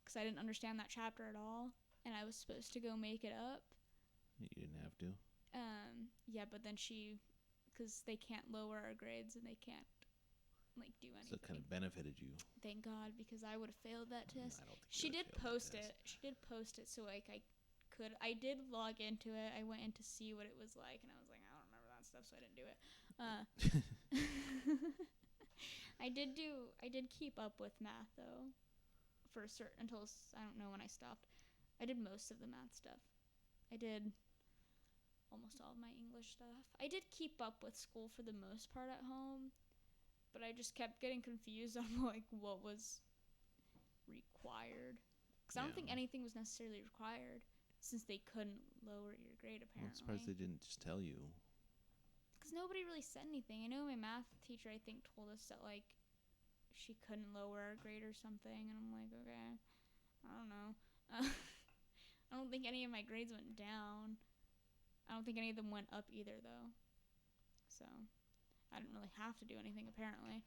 Speaker 2: because I didn't understand that chapter at all, and I was supposed to go make it up.
Speaker 1: You didn't have to.
Speaker 2: Yeah, but then because they can't lower our grades and they can't like do anything.
Speaker 1: So it kind of benefited you.
Speaker 2: Thank God, because I would have failed that test.
Speaker 1: I don't think
Speaker 2: She did post it. She did post it, so like I did log into it. I went in to see what it was like, and I was like, I don't remember that stuff, so I didn't do it. I did keep up with math though, for until I don't know when I stopped. I did most of the math stuff. I did almost all of my English stuff. I did keep up with school for the most part at home, but I just kept getting confused on like what was required, because I don't think anything was necessarily required since they couldn't lower your grade apparently.
Speaker 1: I'm surprised they didn't just tell you.
Speaker 2: Because nobody really said anything. I know my math teacher, I think, told us that like she couldn't lower our grade or something, and I'm like, okay, I don't know. I don't think any of my grades went down. I don't think any of them went up either, though. So I didn't really have to do anything, apparently.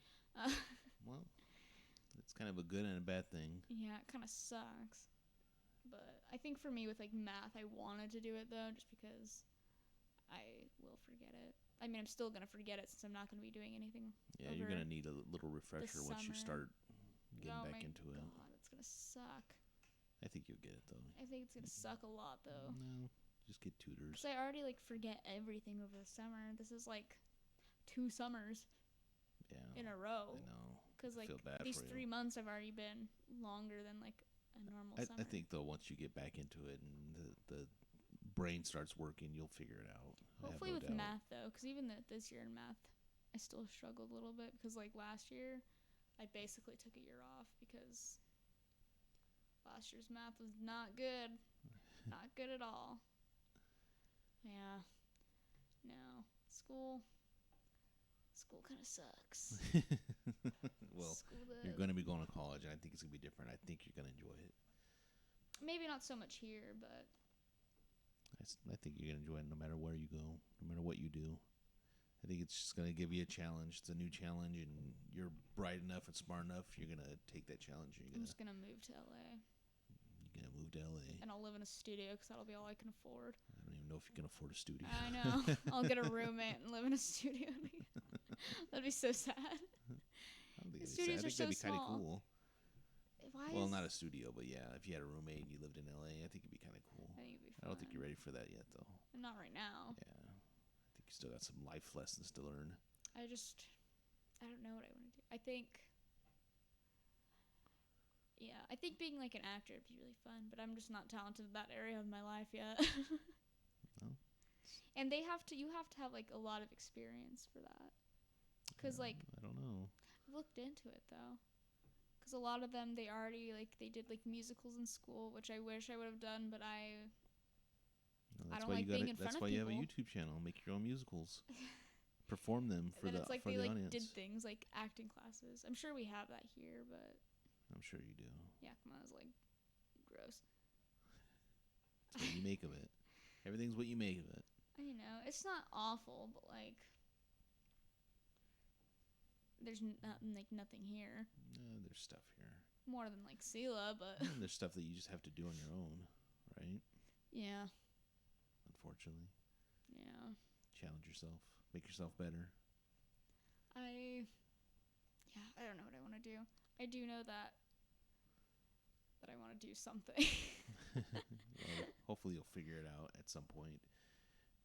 Speaker 1: Well, it's kind of a good and a bad thing.
Speaker 2: Yeah, it kind of sucks. But I think for me with, like, math, I wanted to do it, though, just because I will forget it. I mean, I'm still going to forget it since I'm not going to be doing anything.
Speaker 1: Yeah, you're going to need a little refresher once you start getting back into it.
Speaker 2: Oh, my God, it's going to suck.
Speaker 1: I think you'll get it, though.
Speaker 2: I think it's going to suck a lot, though.
Speaker 1: No, just get tutors.
Speaker 2: Because I already, like, forget everything over the summer. This is, like, 2 summers in a row.
Speaker 1: I know.
Speaker 2: Because, like, these 3 months have already been longer than, like, a normal summer.
Speaker 1: I think, though, once you get back into it and the brain starts working, you'll figure it out.
Speaker 2: Hopefully with math, though, because even this year in math, I still struggled a little bit. Because, like, last year, I basically took a year off because last year's math was not good. Not good at all. Yeah. No. School kind of sucks.
Speaker 1: Well, you're going to be going to college, and I think it's going to be different. I think you're going to enjoy it.
Speaker 2: Maybe not so much here, but
Speaker 1: I think you're going to enjoy it no matter where you go, no matter what you do. I think it's just going to give you a challenge. It's a new challenge, and you're bright enough and smart enough. You're going to take that challenge.
Speaker 2: I'm just going to move to LA.
Speaker 1: You're going to move to LA.
Speaker 2: And I'll live in a studio because that'll be all I can afford.
Speaker 1: I don't even know if you can afford a studio.
Speaker 2: I know. I'll get a roommate and live in a studio. That'd be so sad.
Speaker 1: I don't think
Speaker 2: the studios are so
Speaker 1: that'd be kind of cool.
Speaker 2: Well,
Speaker 1: not a studio, but yeah, if you had a roommate and you lived in LA, I think it'd be kind of cool.
Speaker 2: I think it'd be fun.
Speaker 1: I don't think you're ready for that yet, though.
Speaker 2: Not right now.
Speaker 1: Yeah. I think you still got some life lessons to learn.
Speaker 2: I don't know what I want to do. I think being like an actor would be really fun, but I'm just not talented in that area of my life yet.
Speaker 1: Well,
Speaker 2: And you have to have like a lot of experience for that. Because like
Speaker 1: I don't know.
Speaker 2: I've looked into it though. Because a lot of them, they already like they did like musicals in school, which I wish I would have done, but I don't like being in front of people.
Speaker 1: That's why you have a YouTube channel. Make your own musicals. Perform them for
Speaker 2: and then
Speaker 1: the
Speaker 2: it's like
Speaker 1: for
Speaker 2: they
Speaker 1: the
Speaker 2: like
Speaker 1: audience.
Speaker 2: did things like acting classes. I'm sure we have that here, but
Speaker 1: I'm sure you do.
Speaker 2: yeah, come on, it's like gross.
Speaker 1: That's what you make of it. Everything's what you make of it.
Speaker 2: You know, it's not awful, but like there's nothing here.
Speaker 1: There's stuff here.
Speaker 2: More than like Sela, but
Speaker 1: And there's stuff that you just have to do on your own, right?
Speaker 2: yeah.
Speaker 1: Unfortunately.
Speaker 2: Yeah.
Speaker 1: Challenge yourself. Make yourself better.
Speaker 2: I don't know what I want to do. I do know that I want to do something.
Speaker 1: Well, hopefully you'll figure it out at some point,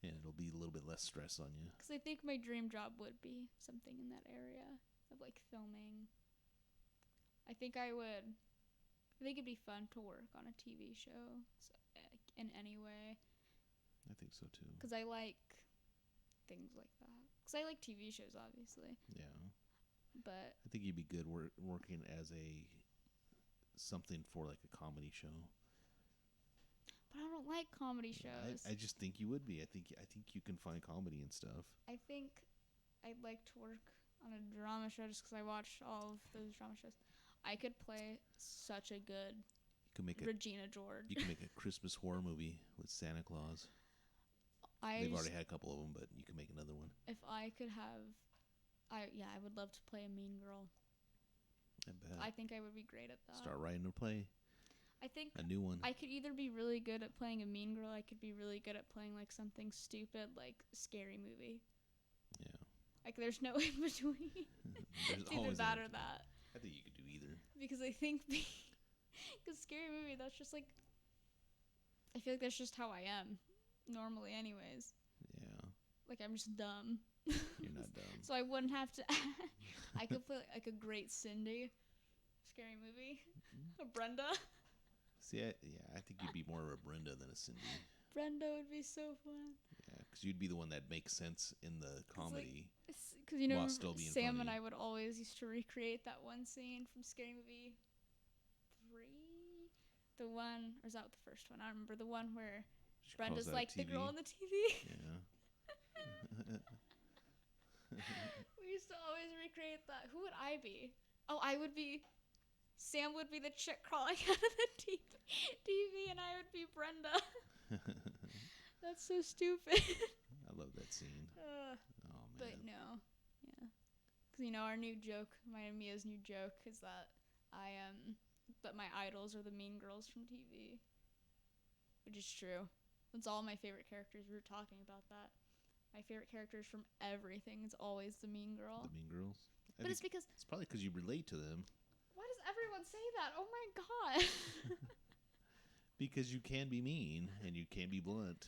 Speaker 1: and it'll be a little bit less stress on you.
Speaker 2: Because I think my dream job would be something in that area of like filming. I think it'd be fun to work on a TV show in any way.
Speaker 1: I think so too.
Speaker 2: Because I like things like that. Because I like TV shows, obviously.
Speaker 1: Yeah.
Speaker 2: But
Speaker 1: I think you'd be good working as something for like a comedy show.
Speaker 2: I don't like comedy shows.
Speaker 1: I just think you would be. I think you can find comedy and stuff.
Speaker 2: I think I'd like to work on a drama show just because I watch all of those drama shows. I could play such a good Regina George.
Speaker 1: You can make a Christmas horror movie with Santa Claus. They've already had a couple of them, but you can make another one.
Speaker 2: If I could have, I would love to play a mean girl.
Speaker 1: I bet.
Speaker 2: I think I would be great at that.
Speaker 1: Start writing a play.
Speaker 2: I think
Speaker 1: a new one.
Speaker 2: I could either be really good at playing a mean girl, I could be really good at playing like something stupid, like Scary Movie.
Speaker 1: Yeah.
Speaker 2: Like there's no in between. It's either that or that.
Speaker 1: I think you could do either.
Speaker 2: Because I think because Scary Movie, that's just like, I feel like that's just how I am normally anyways.
Speaker 1: Yeah.
Speaker 2: Like I'm just dumb.
Speaker 1: You're not dumb.
Speaker 2: So I wouldn't have to I could play like a great Cindy. Scary Movie. A Brenda.
Speaker 1: See, I think you'd be more of a Brenda than a Cindy.
Speaker 2: Brenda would be so fun.
Speaker 1: Yeah, because you'd be the one that makes sense in the comedy.
Speaker 2: Because you know, Sam
Speaker 1: funny.
Speaker 2: and I would always used to recreate that one scene from Scary Movie 3. The one, or is that the first one? I don't remember. The one where Brenda's like the girl on the TV.
Speaker 1: Yeah.
Speaker 2: We used to always recreate that. Who would I be? Oh, Sam would be the chick crawling out of the TV, and I would be Brenda. That's so stupid.
Speaker 1: I love that scene. Oh, man.
Speaker 2: But no. Yeah. Because, you know, our new joke, Mia's new joke is that that my idols are the mean girls from TV. Which is true. That's all my favorite characters. We were talking about that. My favorite characters from everything is always the mean girl.
Speaker 1: The mean girls?
Speaker 2: But it's because...
Speaker 1: It's probably because you relate to them.
Speaker 2: Why does everyone say that? Oh my god.
Speaker 1: Because you can be mean and you can be blunt.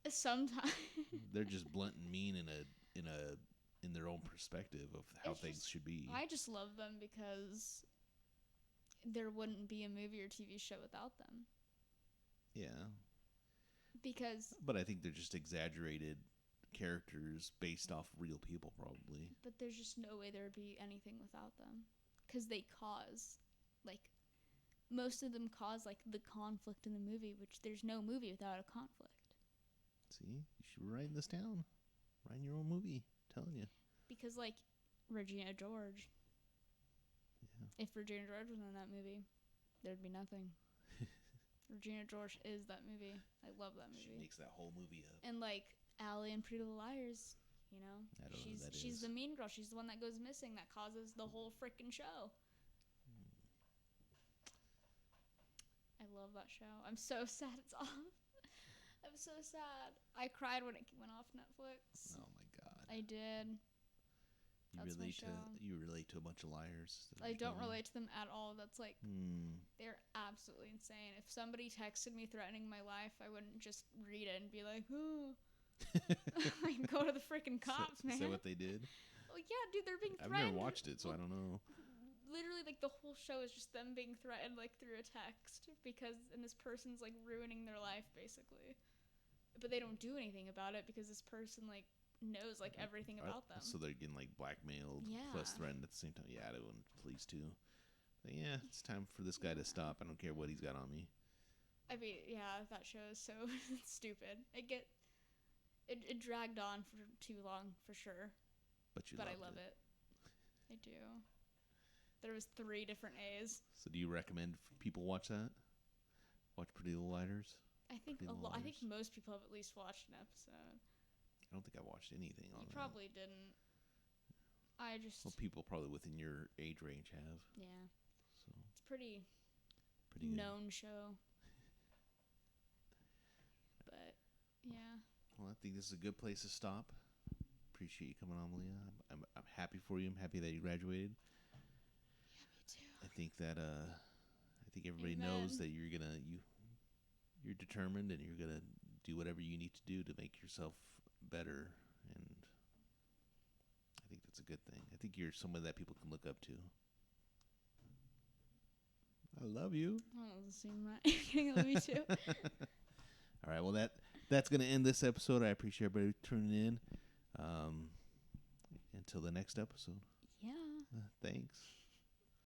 Speaker 2: Sometimes.
Speaker 1: They're just blunt and mean in their own perspective of how things should be.
Speaker 2: I just love them because there wouldn't be a movie or TV show without them.
Speaker 1: Yeah.
Speaker 2: But
Speaker 1: I think they're just exaggerated characters based off real people, probably.
Speaker 2: But there's just no way there would be anything without them. Because they cause, like, most of them cause, like, the conflict in the movie, which there's no movie without a conflict.
Speaker 1: See? You should be writing this down. Writing your own movie. I'm telling you.
Speaker 2: Because, like, Regina George. Yeah. If Regina George was in that movie, there'd be nothing. Regina George is that movie. I love that movie.
Speaker 1: She makes that whole movie up.
Speaker 2: And, like, Allie and Pretty Little Liars, you know?
Speaker 1: I don't know who that
Speaker 2: she's
Speaker 1: is.
Speaker 2: the mean girl. She's the one that goes missing that causes the whole freaking show. I love that show. I'm so sad it's off. I'm so sad. I cried when it went off Netflix.
Speaker 1: Oh my god.
Speaker 2: I did.
Speaker 1: You relate to a bunch of liars.
Speaker 2: I don't relate to them at all. That's like they're absolutely insane. If somebody texted me threatening my life, I wouldn't just read it and be like, "Ooh." Like, go to the freaking cops, man.
Speaker 1: Is that what they did?
Speaker 2: Well, yeah, dude, they're being threatened.
Speaker 1: I've never watched it, so I don't know.
Speaker 2: Literally, like, the whole show is just them being threatened, like, through a text. And this person's, like, ruining their life, basically. but they don't do anything about it because this person like knows like everything about them.
Speaker 1: So they're getting like blackmailed plus threatened at the same time. Yeah, I don't police too. But yeah, it's time for this guy to stop. I don't care what he's got on me.
Speaker 2: I mean, yeah, that show is so stupid. It dragged on for too long for sure. But I love it. I do. There was 3 different A's.
Speaker 1: So do you recommend people watch that? Watch Pretty Little Liars?
Speaker 2: I think I think most people have at least watched an episode.
Speaker 1: I don't think I watched anything on
Speaker 2: You
Speaker 1: that.
Speaker 2: probably didn't.
Speaker 1: Well, people probably within your age range have.
Speaker 2: Yeah.
Speaker 1: So
Speaker 2: it's pretty
Speaker 1: good.
Speaker 2: Known show. But yeah.
Speaker 1: Well, I think this is a good place to stop. Appreciate you coming on, Maliah. I'm happy for you. I'm happy that you graduated.
Speaker 2: Yeah, me too.
Speaker 1: I think that I think everybody knows that you're determined and you're gonna do whatever you need to do to make yourself better, and I think that's a good thing. I think you're someone that people can look up to. I love you.
Speaker 2: Oh, the same right. I love you too.
Speaker 1: All right, well that's gonna end this episode. I appreciate everybody tuning in. Until the next episode.
Speaker 2: Yeah.
Speaker 1: Thanks.